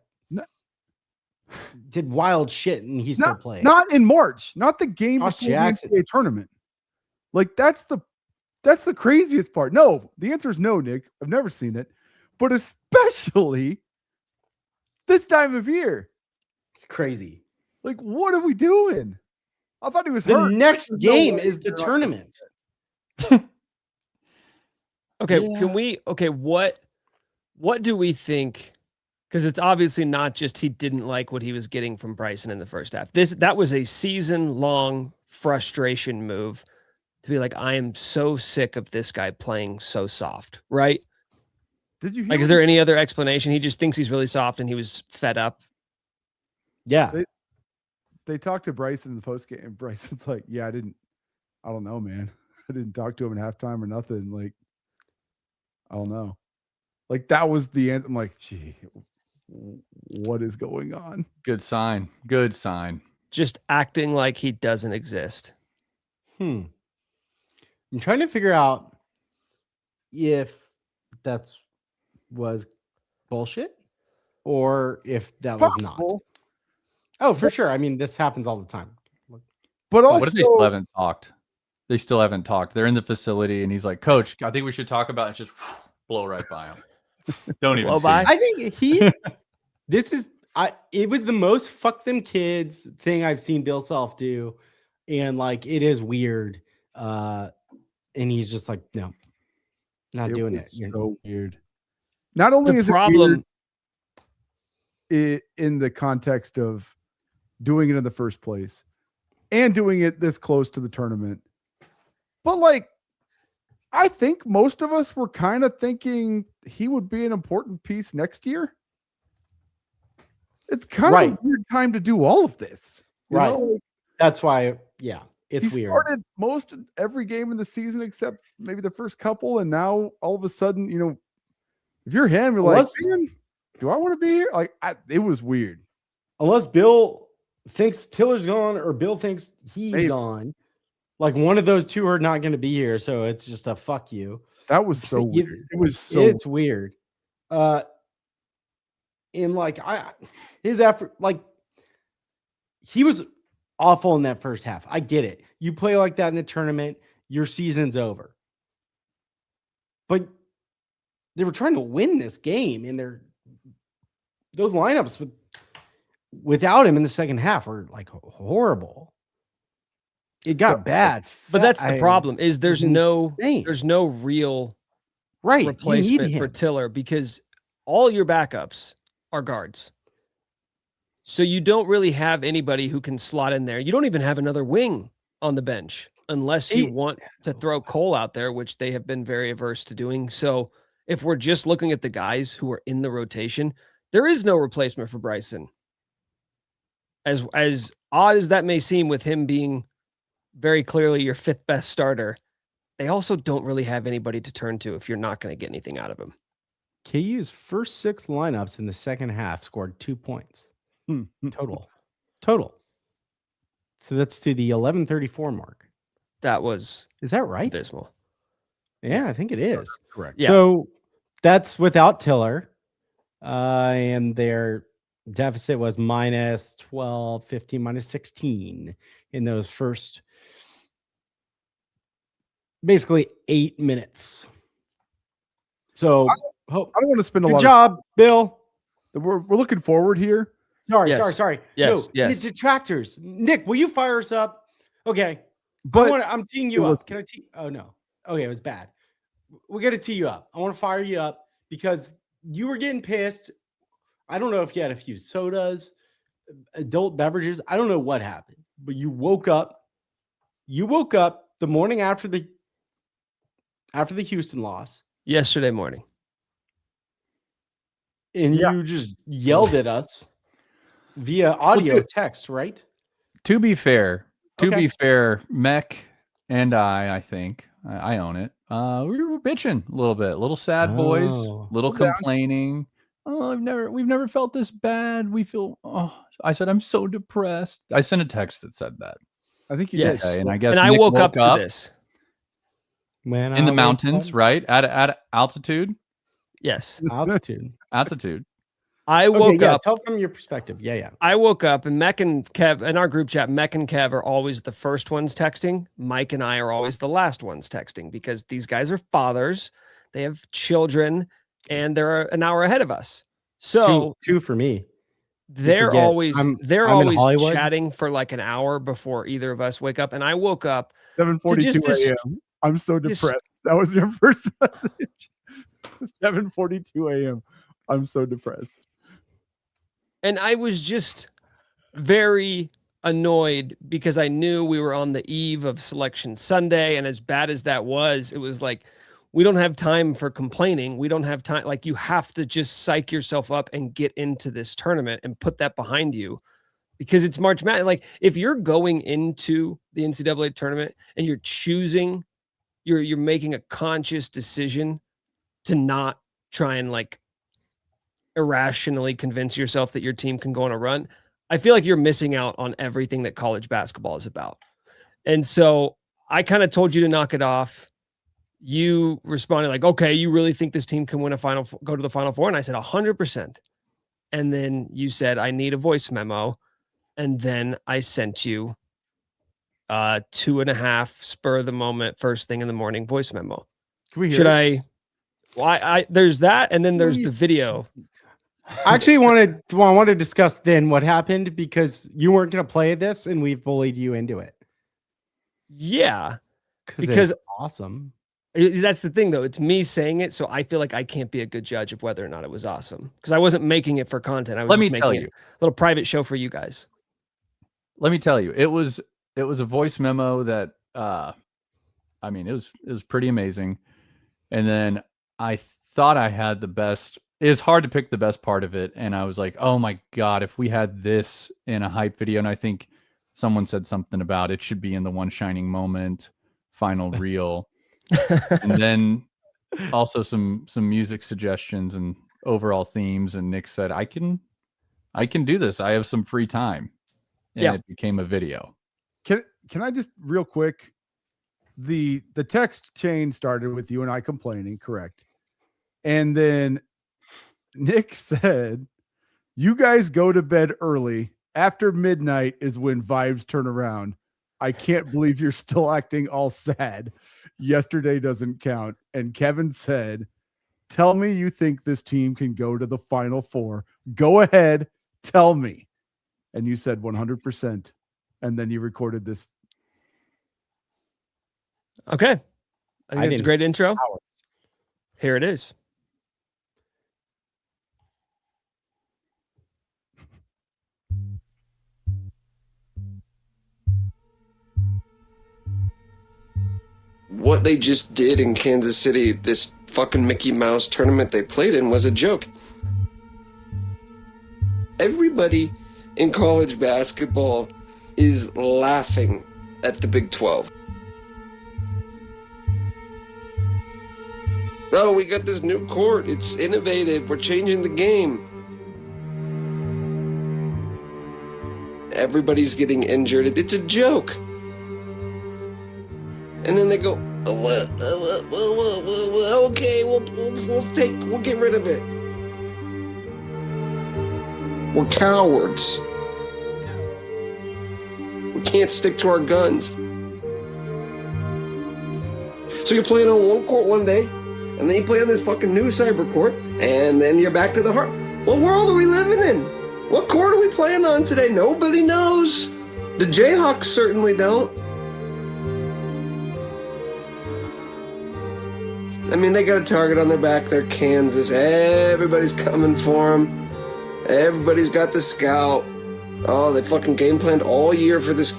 did wild shit and he still played. Not in March, not the game Josh before the Jackson. NCAA tournament. Like that's the craziest part. No, the answer is no, Nick. I've never seen it, but especially this time of year. It's crazy. Like, what are we doing? I thought he was The hurt. next There's no game way is the they're not- tournament. Okay, Yeah. can we? Okay, what do we think? Because it's obviously not just he didn't like what he was getting from Bryson in the first half. That was a season-long frustration move to be like, I am so sick of this guy playing so soft, right? Did you hear Like, is what there he any other explanation? He just thinks he's really soft and he was fed up. Yeah. They talked to Bryson in the post game, and Bryson's like, "Yeah, I don't know, man. I didn't talk to him in halftime or nothing. Like, I don't know. Like that was the end. I'm like, gee, what is going on? Good sign. Good sign. Just acting like he doesn't exist. I'm trying to figure out if that's was bullshit or if that was not. Possible, Oh, for sure. I mean, this happens all the time. but also, What if they still haven't talked? They still haven't talked. They're in the facility, and he's like, "Coach, I think we should talk about it." And just blow right by him. Don't even Blow see by? him. I think it was the most fuck them kids thing I've seen Bill Self do. And like, it is weird. And he's just like, no, not doing it. was so weird. Not only The is problem, it weird in the context of doing it in the first place and doing it this close to the tournament, but like, I think most of us were kind of thinking he would be an important piece next year. It's kind of a weird time to do all of this. You Right. know? Like, That's why, yeah, it's he weird. started most of every game in the season except maybe the first couple, and now all of a sudden, you know, if you're him, you're like, man, do I want to be here? Like, it was weird. Unless Bill thinks Tiller's gone or Bill thinks he's Maybe. gone. Like one of those two are not going to be here. So it's just a fuck you. That was so weird. It was so It's weird. And like his effort, like he was awful in that first half. I get it. You play like that in the tournament, your season's over. But they were trying to win this game, and those lineups without him in the second half were like horrible. It got bad. but that's the problem is there's no real right replacement for Tiller because all your backups are guards. So you don't really have anybody who can slot in there. You don't even have another wing on the bench unless you want to throw Cole out there, which they have been very averse to doing. So if we're just looking at the guys who are in the rotation, there is no replacement for Bryson. As odd as that may seem with him being very clearly your fifth best starter, they also don't really have anybody to turn to if you're not going to get anything out of him. KU's first 6 lineups in the second half scored 2 points total. So that's to the 11:34 mark. Is that right? Abysmal. Yeah, I think it is. Correct. Yeah. So that's without Tiller. And their deficit was minus 12, 15, minus 16 in those first basically 8 minutes. So I don't want to spend a good lot job, Bill. We're looking forward here. Sorry. Yes, no, yes. The detractors. Nick, will you fire us up? Okay. But I'm teeing you up. Can I tee? Oh, no. Okay, it was bad. We got to tee you up. I want to fire you up because you were getting pissed. I don't know if you had a few sodas, adult beverages. I don't know what happened, but you woke up. You woke up the morning after the Houston loss. Yesterday morning. And you just yelled at us via audio text, right? To be fair, Mech and I think I own it. We were bitching a little bit, little sad boys, little complaining. Oh, we've never felt this bad. We feel. Oh, I said I'm so depressed. I sent a text that said that. I think you Yes, did. And I guess and I Nick woke up to this. Man, in the mountains, right at altitude. Yes, altitude. I woke up. Tell from your perspective. Yeah. I woke up and Mech and Kev in our group chat, Mech and Kev are always the first ones texting. Mike and I are always the last ones texting because these guys are fathers. They have children and they're an hour ahead of us. So two for me. They're forget, always I'm always chatting for like an hour before either of us wake up. And I woke up 7:42 a.m. I'm so depressed. That was your first message. 7:42 a.m. I'm so depressed. And I was just very annoyed because I knew we were on the eve of Selection Sunday. And as bad as that was, it was like, we don't have time for complaining. We don't have time. Like, you have to just psych yourself up and get into this tournament and put that behind you because it's March Madness. Like, if you're going into the NCAA tournament and you're choosing, you're making a conscious decision to not try and like irrationally convince yourself that your team can go on a run, I feel like you're missing out on everything that college basketball is about. And so I kind of told you to knock it off. You responded like, okay, you really think this team can win go to the Final Four? And I said 100%. And then you said, I need a voice memo. And then I sent you 2.5 spur of the moment, first thing in the morning voice memo. Can we hear Should it? I there's that. And then there's the video. I actually wanted to discuss then what happened because you weren't going to play this and we've bullied you into it. Yeah. Because it's awesome. That's the thing, though. It's me saying it, so I feel like I can't be a good judge of whether or not it was awesome because I wasn't making it for content. I was making a little private show for you guys. Let me tell you, it was a voice memo that I mean, it was pretty amazing. And then I thought I had the best. It's hard to pick the best part of it, and I was like, oh my god, if we had this in a hype video, and I think someone said something about it should be in the One Shining Moment final reel. And then also some music suggestions and overall themes. And Nick said, I can do this. I have some free time. And it became a video. Can I just real quick? The text chain started with you and I complaining, correct? And then Nick said, you guys go to bed early. After midnight is when vibes turn around. I can't believe you're still acting all sad. Yesterday doesn't count. And Kevin said, tell me you think this team can go to the Final Four. Go ahead. Tell me. And you said 100%. And then you recorded this. Okay. I think it's a great intro. Here it is. What they just did in Kansas City, this fucking Mickey Mouse tournament they played in, was a joke. Everybody in college basketball is laughing at the Big 12. Oh, we got this new court. It's innovative. We're changing the game. Everybody's getting injured. It's a joke. And then they go, okay, we'll get rid of it. We're cowards. We can't stick to our guns. So you're playing on one court one day, and then you play on this fucking new cyber court, and then you're back to the heart. What world are we living in? What court are we playing on today? Nobody knows. The Jayhawks certainly don't. I mean, they got a target on their back. They're Kansas. Everybody's coming for them. Everybody's got the scout. Oh, they fucking game planned all year for this.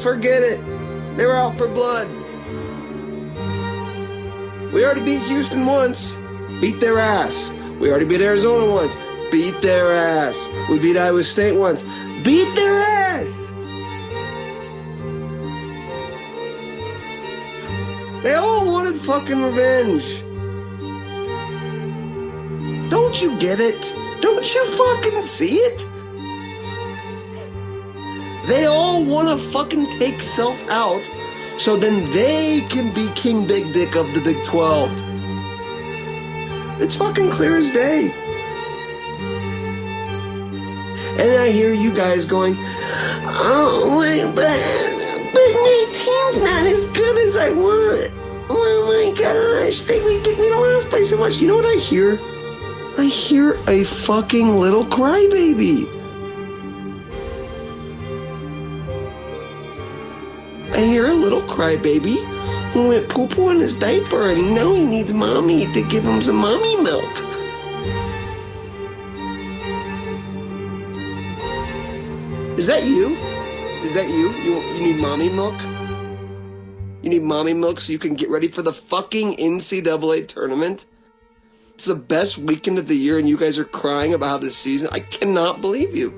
Forget it. They were out for blood. We already beat Houston once. Beat their ass. We already beat Arizona once. Beat their ass. We beat Iowa State once. Beat their ass. They all wanted fucking revenge. Don't you get it? Don't you fucking see it? They all want to fucking take self out so then they can be King Big Dick of the Big 12. It's fucking clear as day. And I hear you guys going, oh, but my team's not as good as I want. Oh my gosh, they would get me to last place so much. You know what I hear? I hear a fucking little crybaby. I hear a little crybaby who went poo-poo in his diaper and now he needs mommy to give him some mommy milk. Is that you? Is that you? You need mommy milk? You need mommy milk so you can get ready for the fucking NCAA tournament? It's the best weekend of the year and you guys are crying about how this season... I cannot believe you.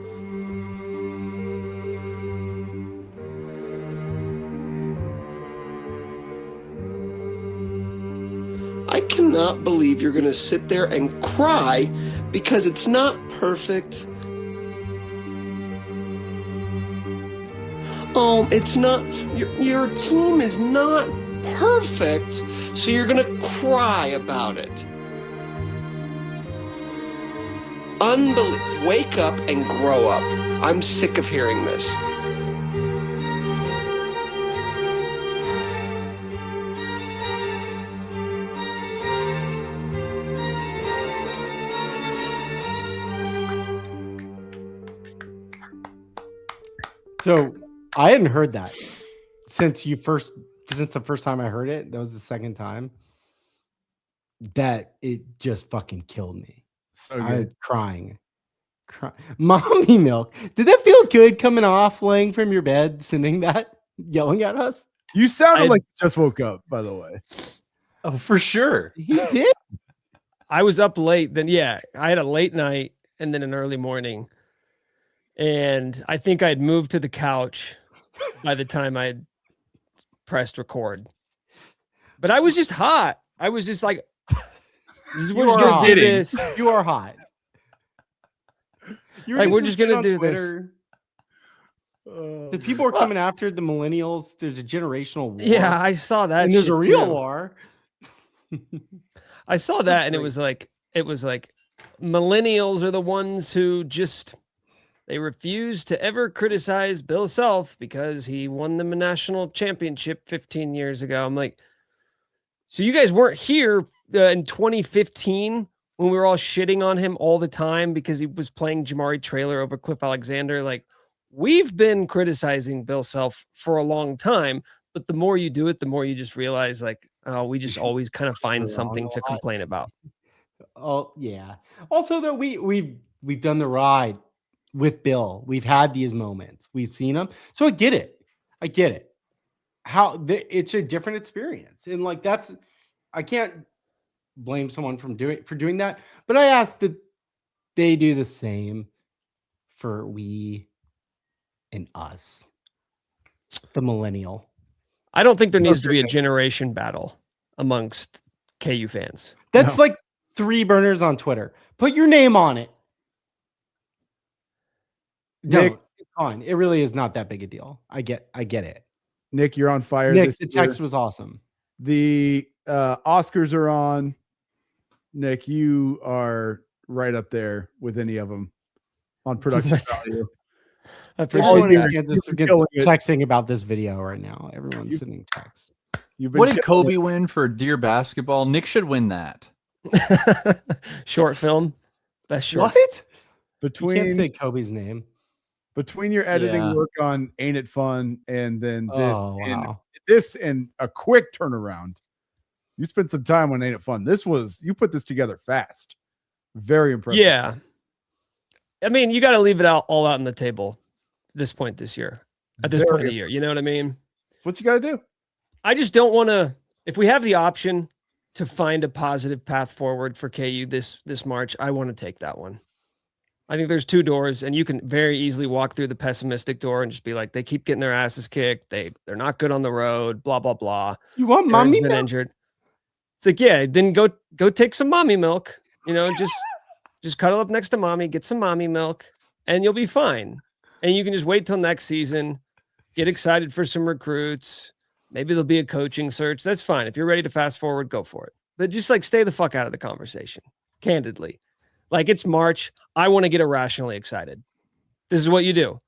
I cannot believe you're gonna sit there and cry because it's not perfect. It's not, your team is not perfect, so you're gonna cry about it. Wake up and grow up. I'm sick of hearing this. So I hadn't heard that since the first time I heard it. That was the second time that it just fucking killed me. So I good. was crying. Mommy milk. Did that feel good coming off laying from your bed, sending that, yelling at us? You sounded like you just woke up, by the way. Oh, for sure. He did. I was up late. Then, yeah, I had a late night and then an early morning. And I think I'd moved to the couch by the time I had pressed record. But I was just hot. I was just like, we're just going to do this. You are hot. Like, we're just going to do this. The people are coming after the millennials. There's a generational war. Yeah, I saw that. And there's a real too. war. I saw that, and it was like millennials are the ones who just, they refuse to ever criticize Bill Self because he won them a national championship 15 years ago. I'm like, so you guys weren't here in 2015 when we were all shitting on him all the time because he was playing Jamari Traylor over Cliff Alexander. Like, we've been criticizing Bill Self for a long time, but the more you do it, the more you just realize, like, oh, we just always kind of find something to complain about. Oh yeah. Also, though, we've done the ride with Bill. We've had these moments. We've seen them. So I get it. It's a different experience. And like, I can't blame someone for doing that. But I ask that they do the same for we and us, the millennial. I don't think there needs to be a generation battle amongst KU fans. That's like 3 burners on Twitter. Put your name on it. Nick, No, it's fine. It really is not that big a deal. I get it. Nick, you're on fire. Nick, this the text year. was awesome. The Oscars are on. Nick, you are right up there with any of them on production value. Everyone in Kansas is texting about this video right now. Everyone's sending texts. What did Kobe win for Dear Basketball? Nick should win that. Short film. Best short. What? You can't say Kobe's name. Between your editing work on Ain't It Fun and then this, this and a quick turnaround, you spent some time on Ain't It Fun. You put this together fast. Very impressive. Yeah. I mean, you got to leave it all out on the table at this point this year, at this point of the year. You know what I mean? That's what you got to do. I just don't want to, if we have the option to find a positive path forward for KU this March, I want to take that one. I think there's 2 doors, and you can very easily walk through the pessimistic door and just be like, they keep getting their asses kicked. They're not good on the road, blah, blah, blah. You want mommy milk? Injured. It's like, yeah, then go take some mommy milk, just cuddle up next to mommy, get some mommy milk, and you'll be fine. And you can just wait till next season, get excited for some recruits. Maybe there'll be a coaching search. That's fine. If you're ready to fast forward, go for it. But just like stay the fuck out of the conversation, candidly. Like, it's March. I want to get irrationally excited. This is what you do.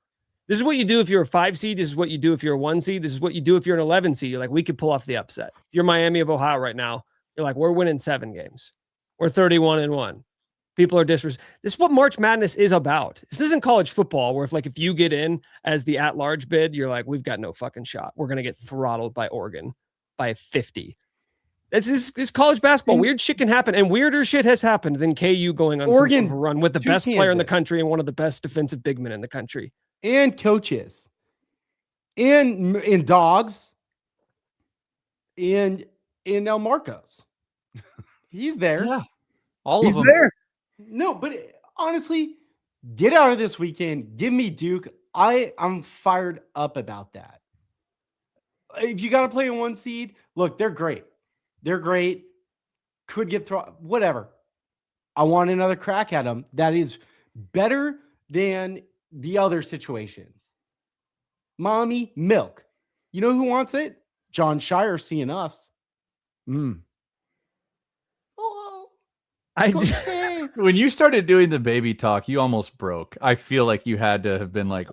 This is what you do if you're a 5 seed. This is what you do if you're a 1 seed. This is what you do if you're an 11 seed. You're like, we could pull off the upset. You're Miami of Ohio right now. You're like, we're winning 7 games. We're 31-1. People are This is what March Madness is about. This isn't college football where if you get in as the at-large bid, you're like, we've got no fucking shot. We're going to get throttled by Oregon by 50. This is college basketball. Weird shit can happen, and weirder shit has happened than KU going on Oregon some sort of a run with the to best player in the Kansas. country and one of the best defensive big men in the country. And coaches. And dogs. And El Marcos. He's there. Yeah. All He's of them. there. No, but honestly, get out of this weekend. Give me Duke. I'm fired up about that. If you got to play in 1 seed, look, they're great. They're great. Could get thrown, whatever. I want another crack at them. That is better than the other situations. Mommy milk. You know who wants it? John Shire seeing us. Mm. Oh, I When you started doing the baby talk, you almost broke. I feel like you had to have been like,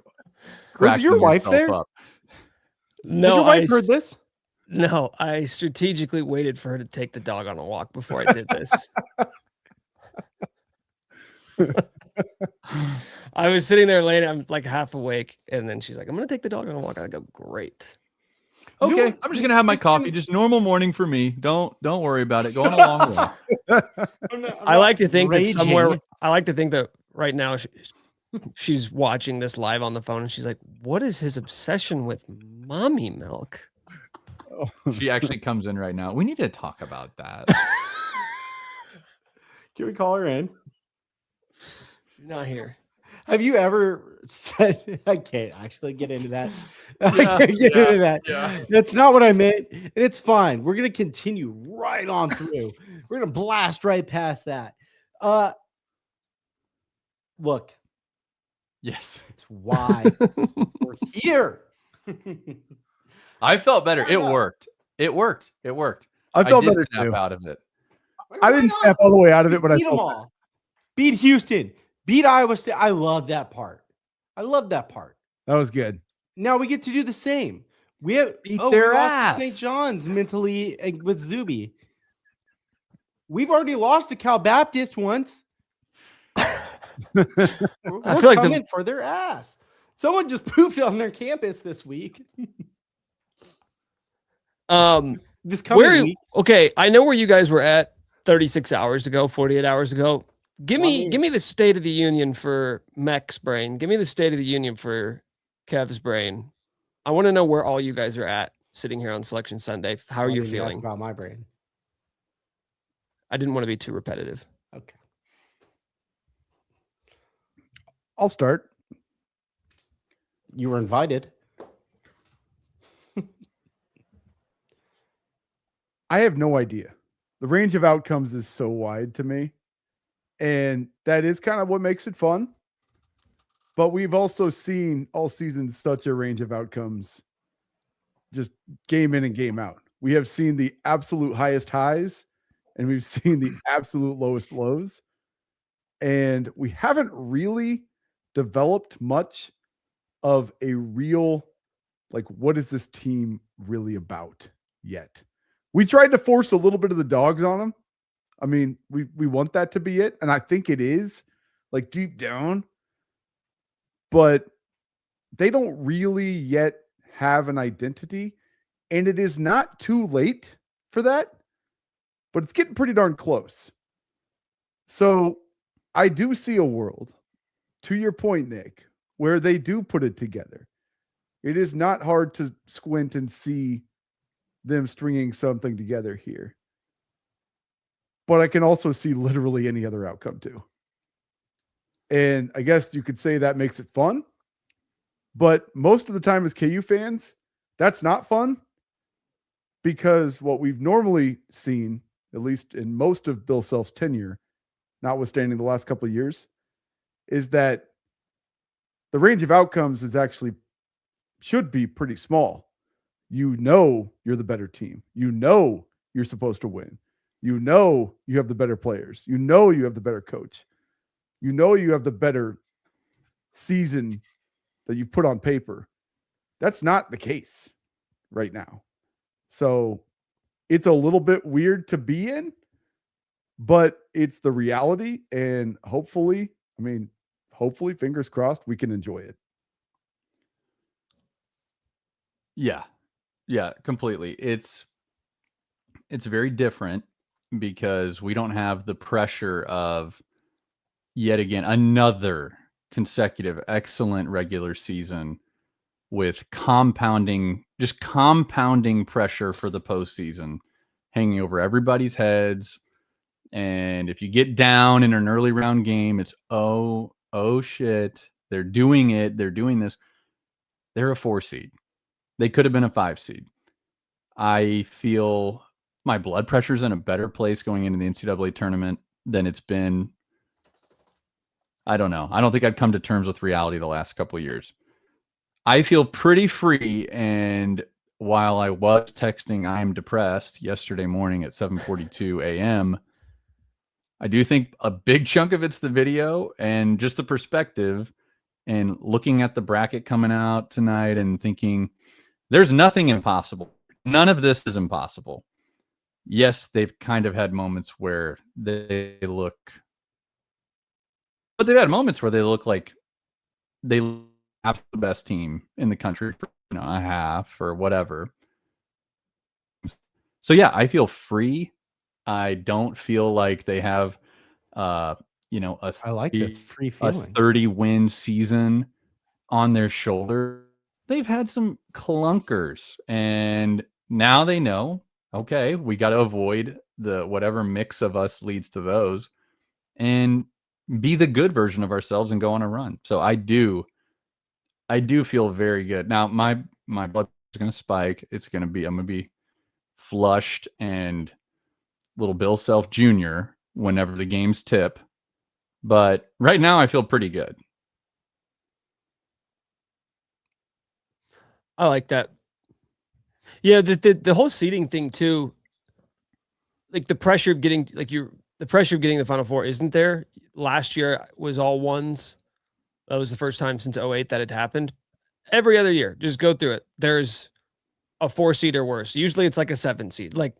Was your cracking wife yourself there? up. Has no, your wife heard this? No, I strategically waited for her to take the dog on a walk before I did this. I was sitting there laying, I'm like half awake, and then she's like, I'm going to take the dog on a walk. I go, great. You know Okay, what? I'm just gonna have my This coffee. time- Just normal morning for me. Don't worry about it. Going along with it. I like to think that raging. somewhere, I like to think that right now she's watching this live on the phone, and she's like, what is his obsession with mommy milk? She actually comes in right now. We need to talk about that. Can we call her in? She's not here. Have you ever said, I can't actually get into that. I Yeah, can't get yeah, into that. yeah. That's not what I meant. And it's fine. We're going to continue right on through. We're going to blast right past that. Look, Yes, it's why we're here. I felt better. Why It not? worked. It worked. It worked. I felt did better snap too. out of it. I didn't snap all the way out of it, but I beat them felt all. Beat Houston. Beat Iowa State. I love that part. I love that part. that was good. Now we get to do the same. We have Beat we their lost ass. to St. John's mentally with Zuby. We've already lost to Cal Baptist once. We're I feel like coming for their ass. Someone just pooped on their campus this week. This coming week. Okay, I know where you guys were at 36 hours ago, 48 hours ago. Give me the state of the union for Mech's brain. Give me the state of the union for Kev's brain. I want to know where all you guys are at sitting here on Selection Sunday. How are Why you didn't ask feeling? about my brain? I didn't want to be too repetitive. Okay. I'll start. You were invited. I have no idea. The range of outcomes is so wide to me. And that is kind of what makes it fun. But we've also seen all season such a range of outcomes just game in and game out. We have seen the absolute highest highs and we've seen the absolute lowest lows. And we haven't really developed much of a real, like, what is this team really about yet? We tried to force a little bit of the dogs on them. I mean, we want that to be it. And I think it is, like, deep down. But they don't really yet have an identity. And it is not too late for that. But it's getting pretty darn close. So I do see a world, to your point, Nick, where they do put it together. It is not hard to squint and see them stringing something together here. But I can also see literally any other outcome too. And I guess you could say that makes it fun. But most of the time as KU fans, that's not fun. Because what we've normally seen, at least in most of Bill Self's tenure, notwithstanding the last couple of years, is that the range of outcomes is actually should be pretty small. You know you're the better team. You know you're supposed to win. You know you have the better players. You know you have the better coach. You know you have the better season that you've put on paper. That's not the case right now. So it's a little bit weird to be in, but it's the reality. And hopefully, fingers crossed, we can enjoy it. Yeah. Yeah, completely. It's very different because we don't have the pressure of yet again another consecutive excellent regular season with compounding pressure for the postseason hanging over everybody's heads. And if you get down in an early round game, it's oh shit, they're doing it, they're doing this. They're a 4 seed. They could have been a 5 seed. I feel my blood pressure's in a better place going into the NCAA tournament than it's been. I don't know. I don't think I'd come to terms with reality the last couple of years. I feel pretty free. And while I was texting I'm depressed yesterday morning at 7:42 a.m., I do think a big chunk of it's the video and just the perspective and looking at the bracket coming out tonight and thinking there's nothing impossible. None of this is impossible. Yes, they've kind of had moments where they look, but they've had moments where they look like they have the best team in the country for, a half or whatever. So yeah, I feel free. I don't feel like they have, I like this free feeling. 30-win season on their shoulder. They've had some clunkers, and now they know, okay, we got to avoid the whatever mix of us leads to those and be the good version of ourselves and go on a run. So I do feel very good. Now my blood is going to spike. I'm going to be flushed and little Bill Self Jr. whenever the games tip. But right now I feel pretty good. I like that. Yeah, the whole seeding thing too. Like the pressure of getting the Final Four isn't there. Last year was all ones. That was the first time since 2008 that had happened. Every other year, just go through it. There's a 4 seed or worse. Usually it's like a 7 seed. Like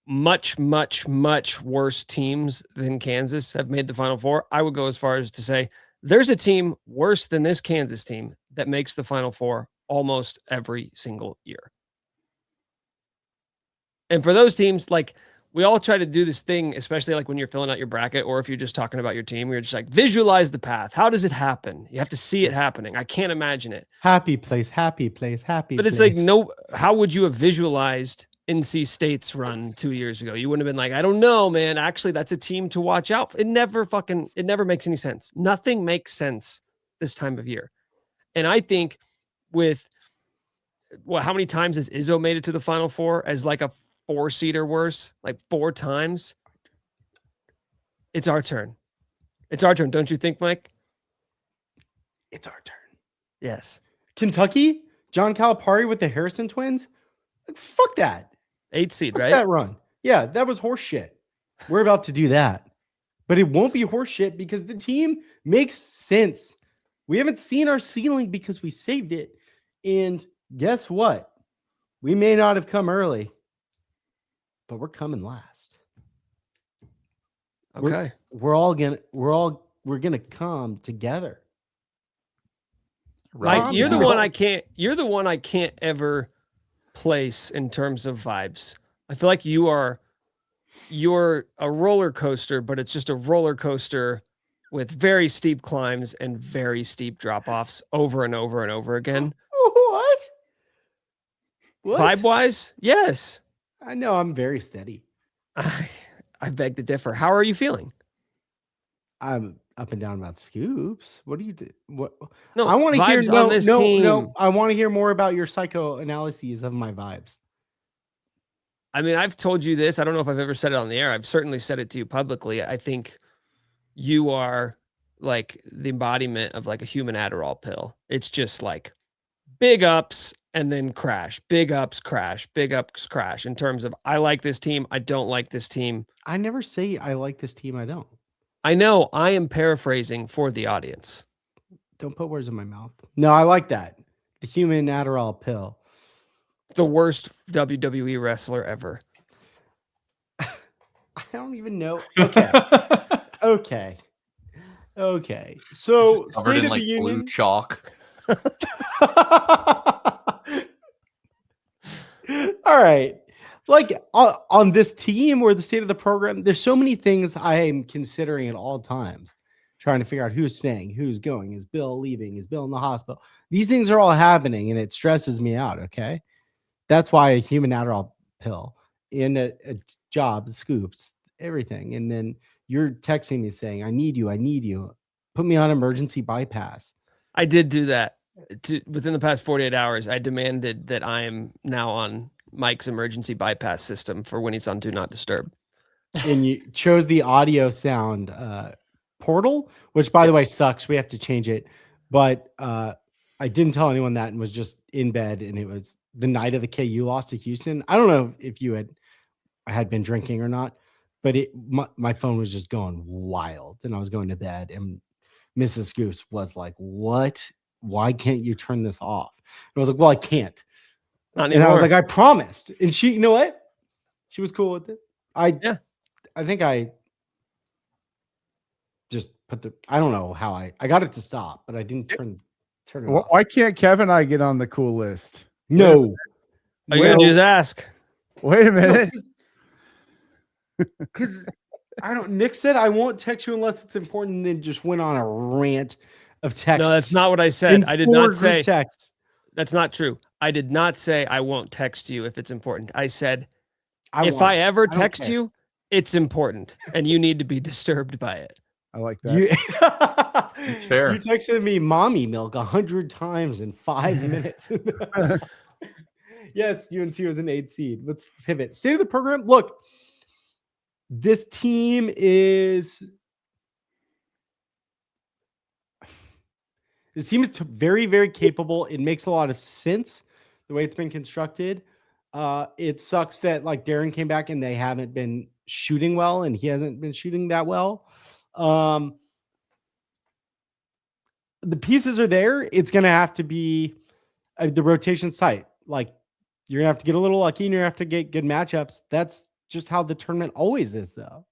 much, much, much worse teams than Kansas have made the Final Four. I would go as far as to say there's a team worse than this Kansas team that makes the Final Four almost every single year. And for those teams, like we all try to do this thing, especially like when you're filling out your bracket or if you're just talking about your team, you're just like, visualize the path. How does it happen? You have to see it happening. I can't imagine it. Happy place, happy place, happy But it's place. like, no, how would you have visualized NC State's run 2 years ago? You wouldn't have been like, I don't know, man. Actually, that's a team to watch out for. It never makes any sense. Nothing makes sense this time of year. And I think with how many times has Izzo made it to the Final Four as like a 4 seed or worse, like 4 times? It's our turn. It's our turn. Don't you think, Mike? It's our turn. Yes. Kentucky, John Calipari with the Harrison twins. Fuck that. 8 seed, Fuck right? that run. Yeah, that was horse shit. We're about to do that. But it won't be horse shit because the team makes sense. We haven't seen our ceiling because we saved it. And guess what? We may not have come early, but we're coming last. Okay. We're gonna come together. Mike, you're the one I can't ever place in terms of vibes. I feel like you're a roller coaster, but it's just a roller coaster with very steep climbs and very steep drop-offs over and over and over again. What? Vibe-wise, yes. I know I'm very steady. I beg to differ. How are you feeling? I'm up and down about scoops. What do you do? What? No, I want to hear. vibes on this team. No. I want to hear more about your psychoanalyses of my vibes. I mean, I've told you this. I don't know if I've ever said it on the air. I've certainly said it to you publicly. I think you are like the embodiment of like a human Adderall pill. It's just like big ups and then crash, big ups, crash, big ups, crash in terms of I like this team. I don't like this team. I never say I like this team. I don't. I know I am paraphrasing for the audience. Don't put words in my mouth. No, I like that. The human Adderall pill. The worst WWE wrestler ever. I don't even know. Okay. Okay. Okay. So Covered State in of like the blue Union. chalk. All right. Like on this team or the state of the program, there's so many things I am considering at all times, trying to figure out who's staying, who's going, is Bill leaving, is Bill in the hospital. These things are all happening and it stresses me out. Okay. That's why a human Adderall pill in a job, scoops, everything. And then you're texting me saying, I need you. Put me on emergency bypass. I did do that. Within the past 48 hours, I demanded that I am now on Mike's emergency bypass system for when he's on Do Not Disturb. And you chose the audio sound portal, which by the way sucks. We have to change it. But I didn't tell anyone that and was just in bed. And it was the night of the KU loss to Houston. I don't know if you had been drinking or not, but my phone was just going wild and I was going to bed and Mrs. Scoops was like, what? Why can't you turn this off? And I was like, well, I can't. Not And anymore. I was like, I promised. And she, you know what? She was cool with it. I think I just I don't know how I got it to stop, but I didn't turn it off. Why can't Kevin and I get on the cool list? No. All you gotta do is ask. Wait a minute. Because Nick said I won't text you unless it's important, and then just went on a rant of text. No, that's not what I said. I did not say text. That's not true. I did not say I won't text you if it's important. I said if I ever text you, it's important, and you need to be disturbed by it. I like that. It's fair. You texted me mommy milk 100 times in 5 minutes. Yes, UNC was an 8 seed. Let's pivot. State of the program. Look, this team is very, very capable. It makes a lot of sense the way it's been constructed. It sucks that like Darren came back and they haven't been shooting well, and he hasn't been shooting that well. The pieces are there. It's going to have to be the rotation's tight. Like you're gonna have to get a little lucky and you're gonna have to get good matchups. That's just how the tournament always is, though.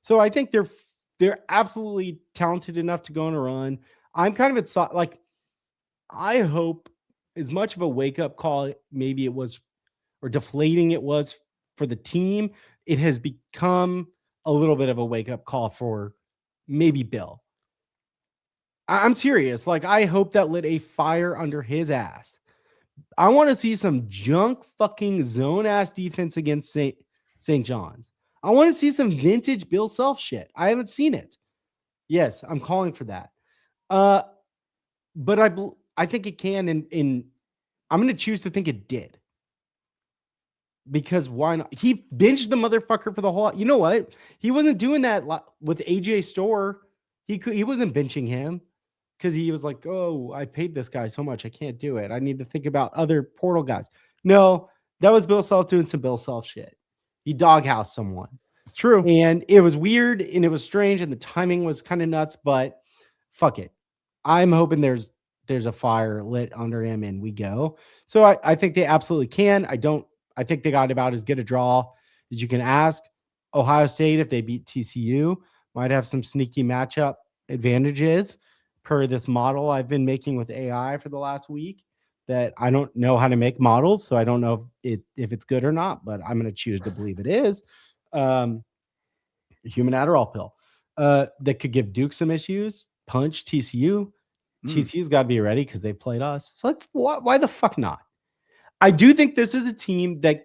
So I think they're absolutely talented enough to go on a run. I'm kind of like, I hope as much of a wake up call maybe it was, or deflating it was for the team, it has become a little bit of a wake up call for maybe Bill. I'm serious. Like I hope that lit a fire under his ass. I want to see some junk fucking zone ass defense against St. John's. I want to see some vintage Bill Self shit. I haven't seen it. Yes, I'm calling for that. But I think it can, and I'm going to choose to think it did. Because why not? He binged the motherfucker for the whole. You know what? He wasn't doing that with AJ Storr. He wasn't benching him. Because he was like, oh, I paid this guy so much. I can't do it. I need to think about other portal guys. No, that was Bill Self doing some Bill Self shit. He doghoused someone. It's true. And it was weird and it was strange and the timing was kind of nuts, but fuck it. I'm hoping there's a fire lit under him and we go. So I think they absolutely can. I think they got about as good a draw as you can ask. Ohio State, if they beat TCU, might have some sneaky matchup advantages per this model I've been making with AI for the last week that I don't know how to make models. So I don't know if it's good or not, but I'm going to choose to believe it is. Human Adderall pill that could give Duke some issues. Punch TCU. TCU's got to be ready because they played us. So like, why the fuck not? I do think this is a team that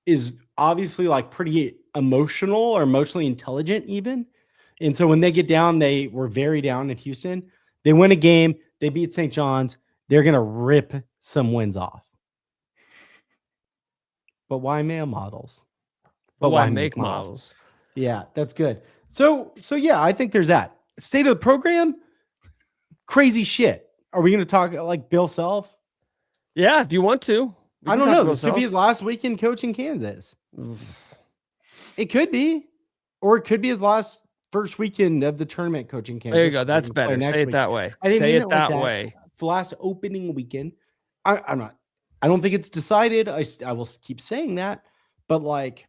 is obviously like pretty emotional or emotionally intelligent even. And so when they get down, they were very down in Houston. They win a game. They beat St. John's. They're going to rip some wins off. But why male models? But why make models? Yeah, that's good. So yeah, I think there's that. State of the program, crazy shit. Are we going to talk like Bill Self? Yeah, if you want to. I don't know. This could be his last weekend coaching Kansas. It could be. Or it could be his last first weekend of the tournament coaching camp. There you go. That's better. Say it that way. Say it that way. The last opening weekend. I don't think it's decided. I will keep saying that, but like,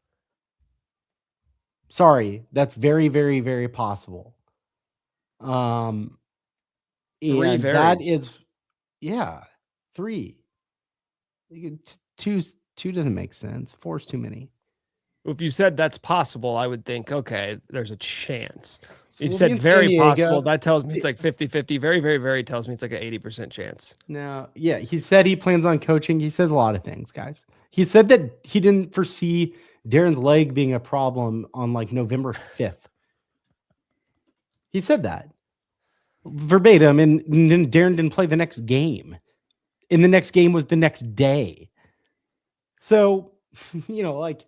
sorry, that's very, very, very possible. And that is, yeah, 3. Two doesn't make sense. 4's too many. If you said that's possible, I would think, okay, there's a chance. So You we'll be said in very San Diego. possible. That tells me it's like 50-50. Very, very, very tells me it's like an 80% chance. No, yeah, he said he plans on coaching. He says a lot of things, guys. He said that he didn't foresee Darren's leg being a problem on like November 5th. He said that verbatim, and then Darren didn't play the next game. And the next game was the next day. So, like,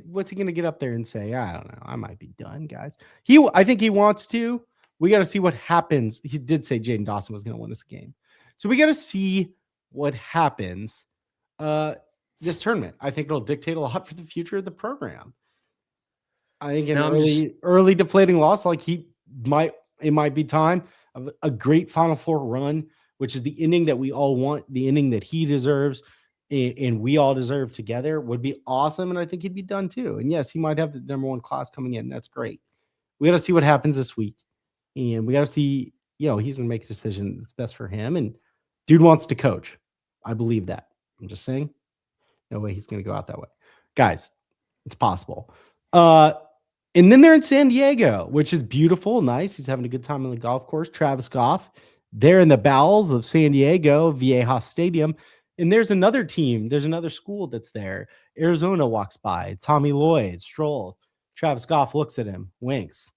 what's he gonna get up there and say? I don't know. I might be done, guys. I think he wants to. We got to see what happens. He did say Jaden Dawson was gonna win this game, so we got to see what happens. This tournament, I think it'll dictate a lot for the future of the program. I think an early deflating loss, like it might be time of a great Final Four run, which is the ending that we all want, the ending that he deserves. And we all deserve together, would be awesome. And I think he'd be done too. And yes, he might have the number 1 class coming in. That's great. We got to see what happens this week. And we got to see, he's going to make a decision that's best for him. And dude wants to coach. I believe that. I'm just saying, no way he's going to go out that way. Guys, it's possible. And then they're in San Diego, which is beautiful, nice. He's having a good time on the golf course. Travis Goff, they're in the bowels of San Diego, Viejas Stadium. And there's another team. There's another school that's there. Arizona walks by. Tommy Lloyd strolls. Travis Goff looks at him, winks.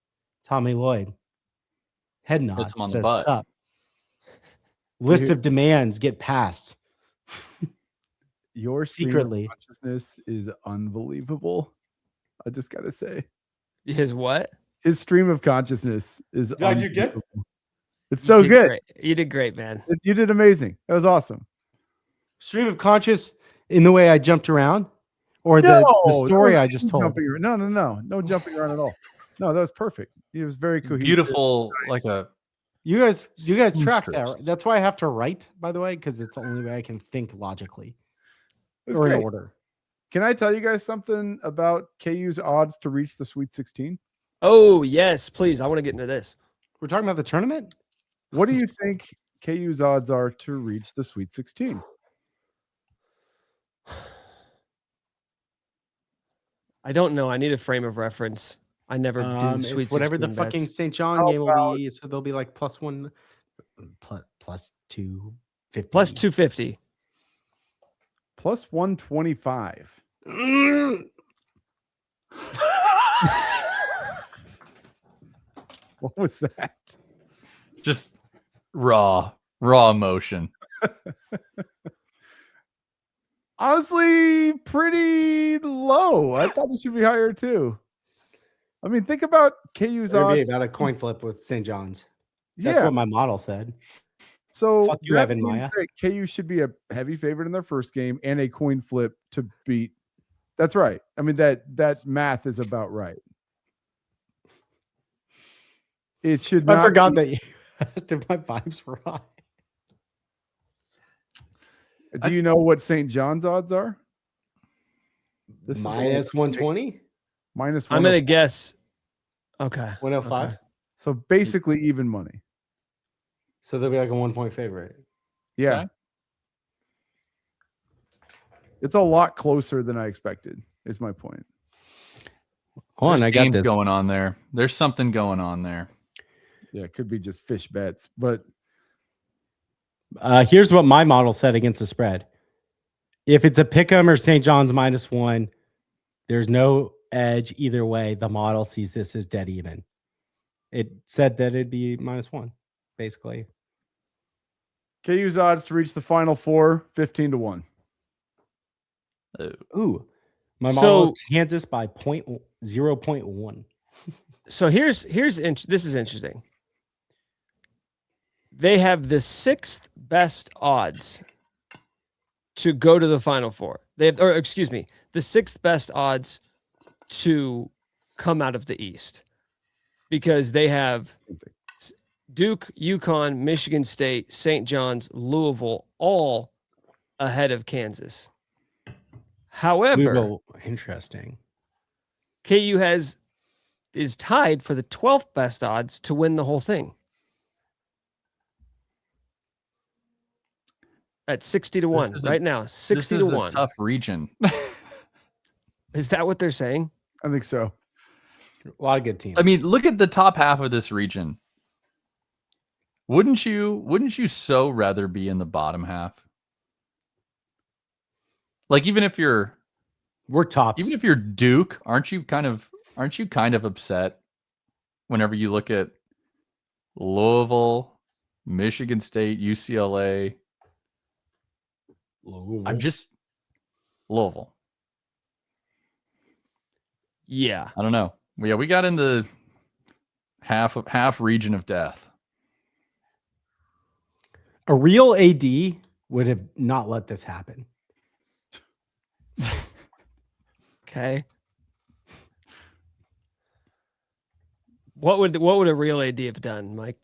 Tommy Lloyd head nods. Hits him on says, the butt. Sup. List of demands get passed. Your Secretly. consciousness is unbelievable. I just gotta say, His what? his stream of consciousness is. Did you get? Unbelievable. It's so good. Great. You did great, man. You did amazing. That was awesome. Stream of conscious in the way I jumped around, or the story I just told. No jumping around at all. No, that was perfect. It was very cohesive. Beautiful, Nice. like a You guys track that. seamstress. Right? That's why I have to write, by the way, because it's the only way I can think logically It was or in great. order. Can I tell you guys something about KU's odds to reach the Sweet 16? Oh, yes, please. I want to get into this. We're talking about the tournament. What do you think KU's odds are to reach the Sweet 16? I don't know. I need a frame of reference. I never do Sweet It's whatever the 16 fucking bets. St. John How game will about- be. So they'll be like +1, +250. Plus 250. Plus 125. What was that? just raw emotion. Honestly, pretty low. I thought it should be higher too. I mean, think about KU's It'll be odds. about a coin flip with St. John's. That's Yeah. what my model said. So Fuck you, that Evan means Maya. that KU should be a heavy favorite in their first game and a coin flip to beat. That's right. I mean, that math is about right. It should not I forgot be- that you asked if my vibes were high. Do you know what St. John's odds are? This is Minus 120, minus I'm 1. going to guess. Okay. 105. Okay. So basically even money. So they'll be like a 1-point favorite. Yeah. Okay. It's a lot closer than I expected, is my point. Hold on, There's I got games this. going on there. There's something going on there. Yeah, it could be just fish bets, but Here's what my model said against the spread. If it's a pick'em or St. John's -1, there's no edge either way. The model sees this as dead even. It said that it'd be -1, basically. KU's odds to reach the Final Four, 15-1. Ooh, my model So- is Kansas by 0.1. So this is interesting. They have the 6th best odds to go to the Final Four. The 6th best odds to come out of the East. because they have Duke, UConn, Michigan State, St. John's, Louisville, all ahead of Kansas. However, Louisville, interesting. KU is tied for the 12th best odds to win the whole thing at 60 to 1 right now. 60 to 1. A tough region. Is that what they're saying? I think so. A lot of good teams. I mean, look at the top half of this region. Wouldn't you so rather be in the bottom half? Like we're tops. even if you're Duke, aren't you kind of upset whenever you look at Louisville, Michigan State, UCLA? Louisville. Yeah. I don't know. Yeah, we got in the half region of death. A real AD would have not let this happen. Okay. What would a real AD have done, Mike?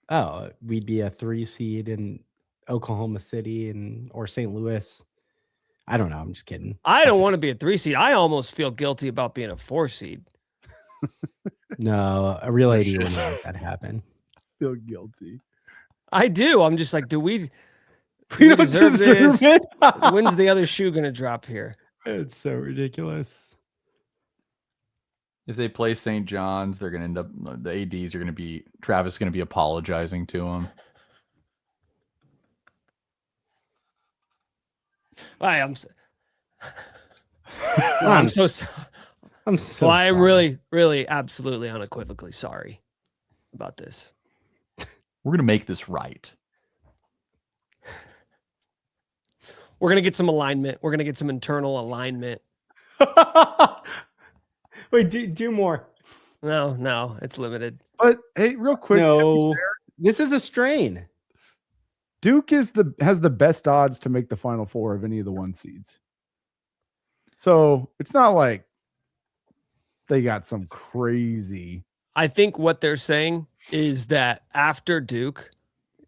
Oh, we'd be a 3 seed in Oklahoma City or St. Louis. I don't know. I'm just kidding. I don't want to be a 3 seed. I almost feel guilty about being a 4 seed. No, a real AD would not let that happen. Feel guilty. I do. I'm just like, do we We don't deserve deserve this? it. When's the other shoe going to drop here? It's so ridiculous. If they play St. John's, they're going to end up. The ADs are going to be. Travis is going to be apologizing to them. I'm I'm so I'm sorry. really, really, absolutely, unequivocally sorry about this. We're going to make this right. We're going to get some alignment. We're going to get some internal alignment. Wait, do more. No, it's limited. But hey, real quick, to be No, fair, this is a strain. Duke has the best odds to make the Final Four of any of the 1 seeds. So it's not like they got some crazy. I think what they're saying is that after Duke,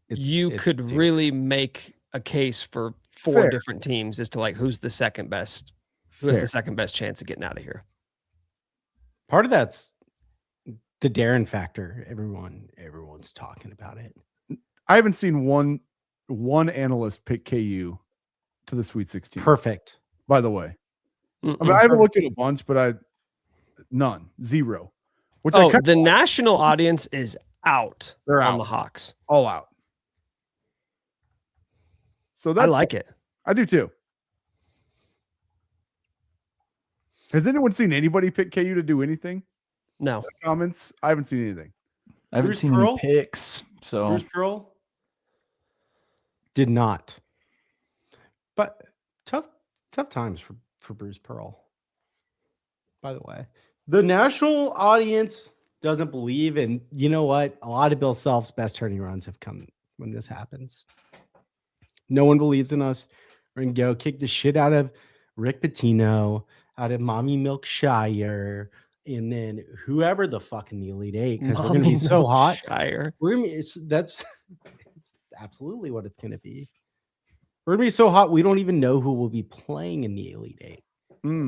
you could Duke. really make a case for 4 Fair. different teams as to like who's the second best, who has the second best chance of getting out of here. Part of that's the Darren factor. Everyone's talking about it. I haven't seen one analyst pick KU to the Sweet 16. Perfect. By the way, I mean, Mm-mm. I haven't looked at a bunch, but none, 0. Which Oh, the national audience is out They're on out. the Hawks. all out. So that's I like it. I do too. Has anyone seen anybody pick KU to do anything? No. Comments? I haven't seen anything. I haven't Bruce seen Pearl? any picks. So Bruce Pearl did not. But tough times for Bruce Pearl. By the way, the national audience doesn't believe, and you know what? A lot of Bill Self's best turning runs have come when this happens. No one believes in us. We're gonna go kick the shit out of Rick Pitino, out of Mommy Milk Shire, and then whoever the fuck in the Elite Eight, because we're gonna be so hot. Shire. We're gonna be, that's absolutely what it's gonna be. We're gonna be so hot we don't even know who will be playing in the Elite Eight.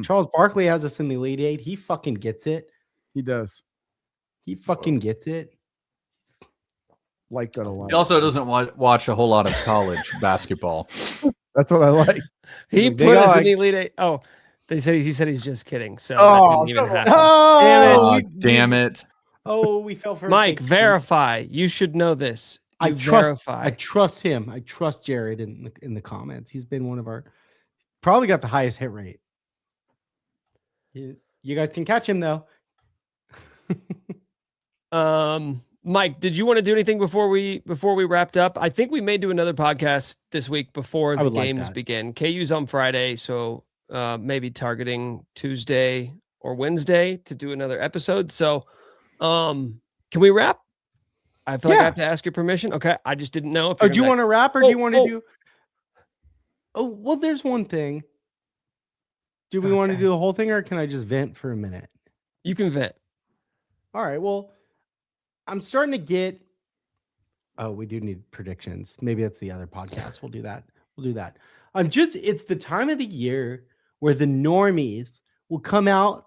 Charles Barkley has us in the Elite Eight. He fucking gets it. He does. He fucking gets it. Like that a lot. he also doesn't watch a whole lot of college basketball. That's what I like. He They put got us in like- the Elite Eight. Oh, he said he's just kidding. So Oh, that didn't even come on. happen. Oh, we- damn it. Oh, we fell for a Mike, fake- verify. You should know this. I You trust. verify. I trust him. I trust Jared in the comments. He's been one of our probably got the highest hit rate. You guys can catch him though. Mike, did you want to do anything before we wrapped up? I think we may do another podcast this week before I the would like games that. begin. KU's on Friday, so maybe targeting Tuesday or Wednesday to do another episode. So, can we wrap? I feel like I Yeah. have to ask your permission. Okay, I just didn't know if. Oh, do you want to wrap or do you want to oh. do? Oh, well, there's one thing. Do we want to Okay. do the whole thing or can I just vent for a minute? You can vent. All right. Well, I'm starting to get. Oh, we do need predictions. Maybe that's the other podcast. We'll do that. It's the time of the year where the normies will come out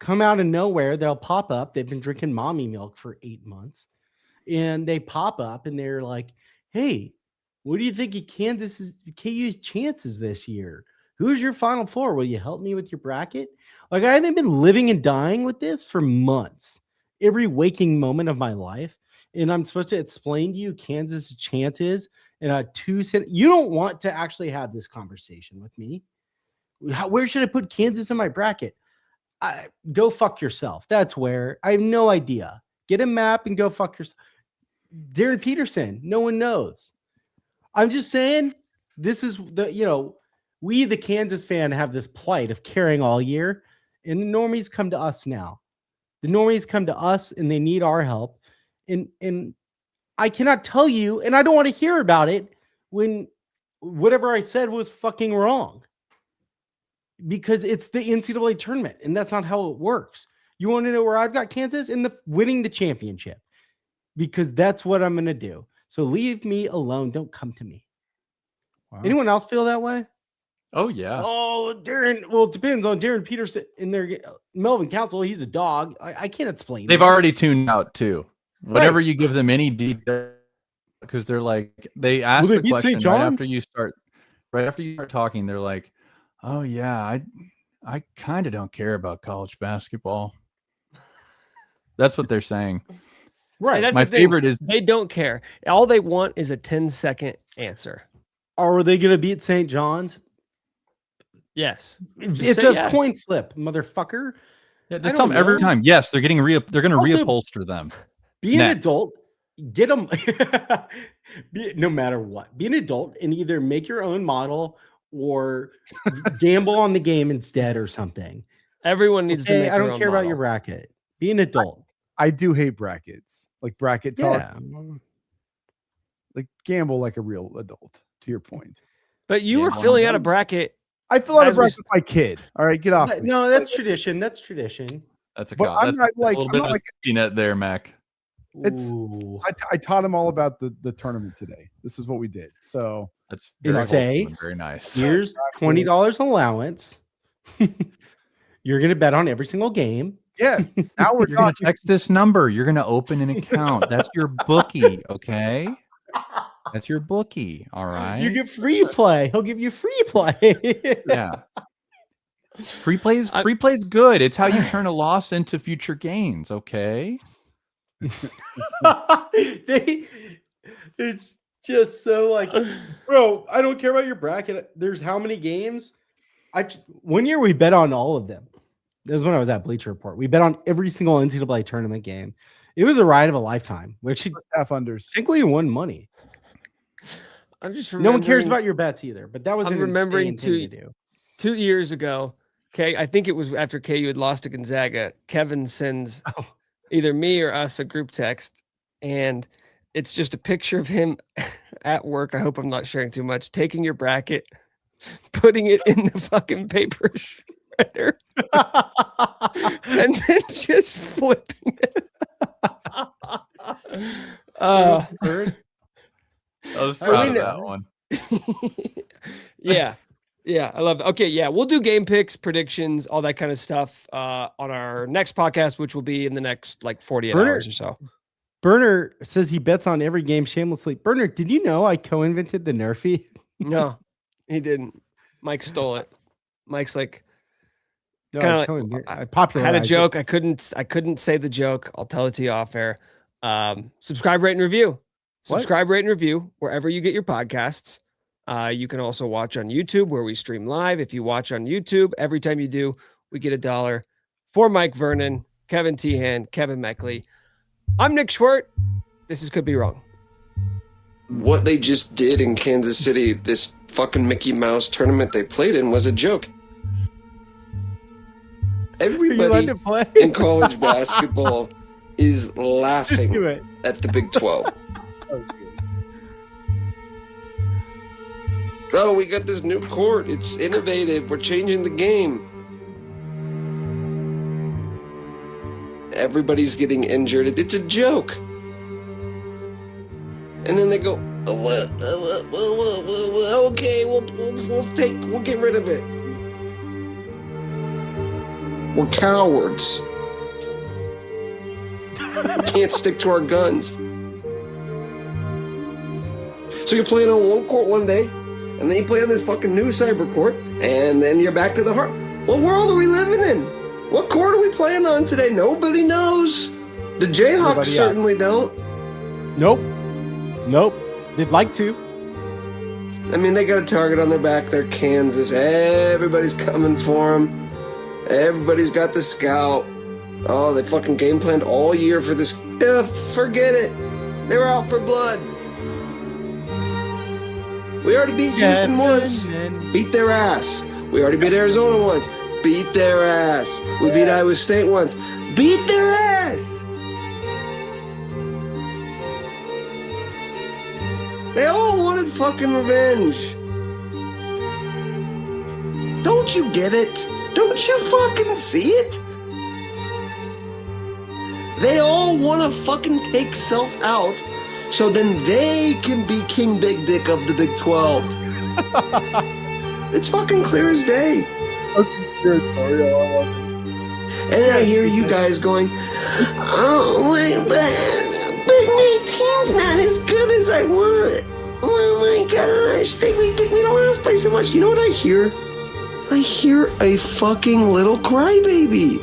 of nowhere. They'll pop up. They've been drinking mommy milk for 8 months, and they pop up and they're like, "Hey, what do you think of KU's chances this year? Who's your Final Four? Will you help me with your bracket?" Like, I haven't been living and dying with this for months, every waking moment of my life. And I'm supposed to explain to you Kansas' chances in a 2-cent. You don't want to actually have this conversation with me. Where should I put Kansas in my bracket? Go fuck yourself. That's where. I have no idea. Get a map and go fuck yourself. Darren Peterson, no one knows. I'm just saying, this is we, the Kansas fan, have this plight of caring all year, and the normies come to us now. The normies come to us and they need our help. And I cannot tell you, and I don't want to hear about it when whatever I said was fucking wrong, because it's the NCAA tournament and that's not how it works. You want to know where I've got Kansas? In the winning the championship, because that's what I'm going to do. So leave me alone. Don't come to me. Wow. Anyone else feel that way? Oh yeah. Oh, Darren. Well, it depends on Darren Peterson in their Melvin Council. He's a dog. I can't explain. They've this. already tuned out too. Whenever Right. you give them any detail, because they're like, they ask Will they the beat question St. right after John's? you start talking. They're like, "Oh yeah, I kind of don't care about college basketball." That's what they're saying. Right. And that's My the thing. favorite is They don't care. All they want is a 10-second answer. Are they going to beat St. John's? Yes. It's say a yes. coin flip, motherfucker. yeah, I just tell don't them every know. time. Yes, they're getting they're going to Also, reupholster them. Be an Next. adult. Get them. No matter what. Be an adult and either make your own model or gamble on the game instead or something. Everyone needs to Okay, make I their don't own care about model. your bracket. Be an adult. I do hate brackets, like bracket talk. Yeah. Like gamble like a real adult. To your point, But you Yeah, were well, filling out a bracket. I fill out a As we bracket with my kid. All right, get off. me. No, that's tradition. That's tradition. That's a But I'm that's, not that's like- a little I'm bit not of like- a safety net there, Mac. It's- Ooh. I taught him all about the tournament today. This is what we did. So That's It's very wholesome a- and very nice. Here's $20 allowance. You're going to bet on every single game. yes, now we're You're going to talking. text this number. You're going to open an account. That's your bookie, okay? That's your bookie, all right? You get free play. He'll give you free play. Yeah. Free plays good. It's how you turn a loss into future gains, okay? It's just so like, bro, I don't care about your bracket. There's how many games? One year we bet on all of them. This is when I was at Bleacher Report. We bet on every single NCAA tournament game. It was a ride of a lifetime. We actually Half unders. think we won money. I'm just No one cares remembering about your bets either, but that was I'm an remembering insane thing to do. 2 years ago. Okay, I think it was after KU had lost to Gonzaga. Kevin sends either me or us a group text, and it's just a picture of him at work. I hope I'm not sharing too much. Taking your bracket, putting it in the fucking paper shredder, and then just flipping it. I was I proud mean, of that one. Yeah, I love it. Okay, yeah, we'll do game picks, predictions, all that kind of stuff on our next podcast, which will be in the next like 48 Burner- hours or so. Burner says he bets on every game shamelessly. Burner, did you know I co-invented the Nerfy? No, he didn't. Mike stole it. Mike's like, No, Kinda I like- co-invented- I I had a popularized it. joke. I couldn't say the joke. I'll tell it to you off air. Subscribe, rate, and review. What? Subscribe, rate, and review wherever you get your podcasts. You can also watch on YouTube where we stream live. If you watch on YouTube, every time you do, we get $1 for Mike Vernon, Kevin Tehan, Kevin Meckley. I'm Nick Schwert. This is Could Be Wrong. What they just did in Kansas City, this fucking Mickey Mouse tournament they played in, was a joke. Are you Everybody allowed to play? in college basketball is Just laughing do it. at the Big 12. So good. Oh, we got this new court. It's innovative. We're changing the game. Everybody's getting injured. It's a joke. and then they go, okay, we'll get rid of it. We're cowards. We can't stick to our guns. So you're playing on one court one day, and then you play on this fucking new cyber court, and then you're back to the heart. What world are we living in? What court are we playing on today? Nobody knows. The Jayhawks certainly don't. Nope. They'd like to. I mean, they got a target on their back. They're Kansas. Everybody's coming for them. Everybody's got the scout. Oh, they fucking game planned all year for this. Yeah, forget it. They're out for blood. We already beat Houston once. Beat their ass. We already beat Arizona once. Beat their ass. We beat Iowa State once. Beat their ass. They all wanted fucking revenge. Don't you get it? Don't you fucking see it? They all want to fucking take self out so then they can be King Big Dick of the Big 12. It's fucking clear as day. So conspiratorial. I love it. And I hear you guys going, oh, but my team's not as good as I want. Oh my gosh, we don't last play so much. You know what I hear? I hear a fucking little crybaby.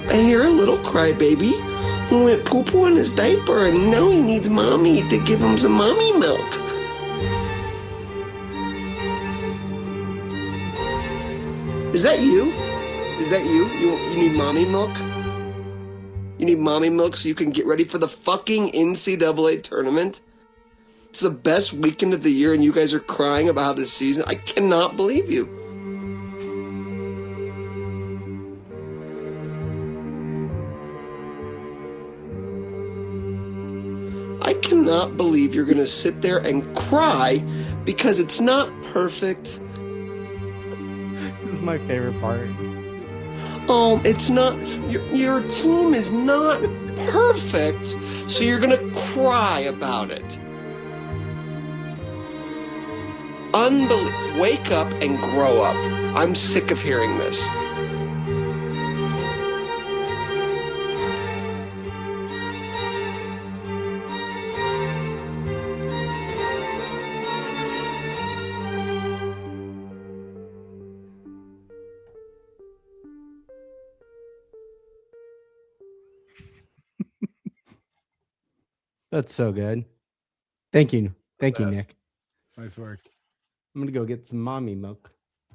I hear a little crybaby who went poo-poo in his diaper and now he needs mommy to give him some mommy milk. Is that you? Is that you? You need mommy milk? You need mommy milk so you can get ready for the fucking NCAA tournament? It's the best weekend of the year and you guys are crying about how this season. I cannot believe you. I cannot believe you're going to sit there and cry because it's not perfect. This is my favorite part. Oh, it's not, your team is not perfect, so you're going to cry about it. Wake up and grow up. I'm sick of hearing this. That's so good. Thank you. Thank you, Best. Nick. Nice work. I'm going to go get some mommy milk.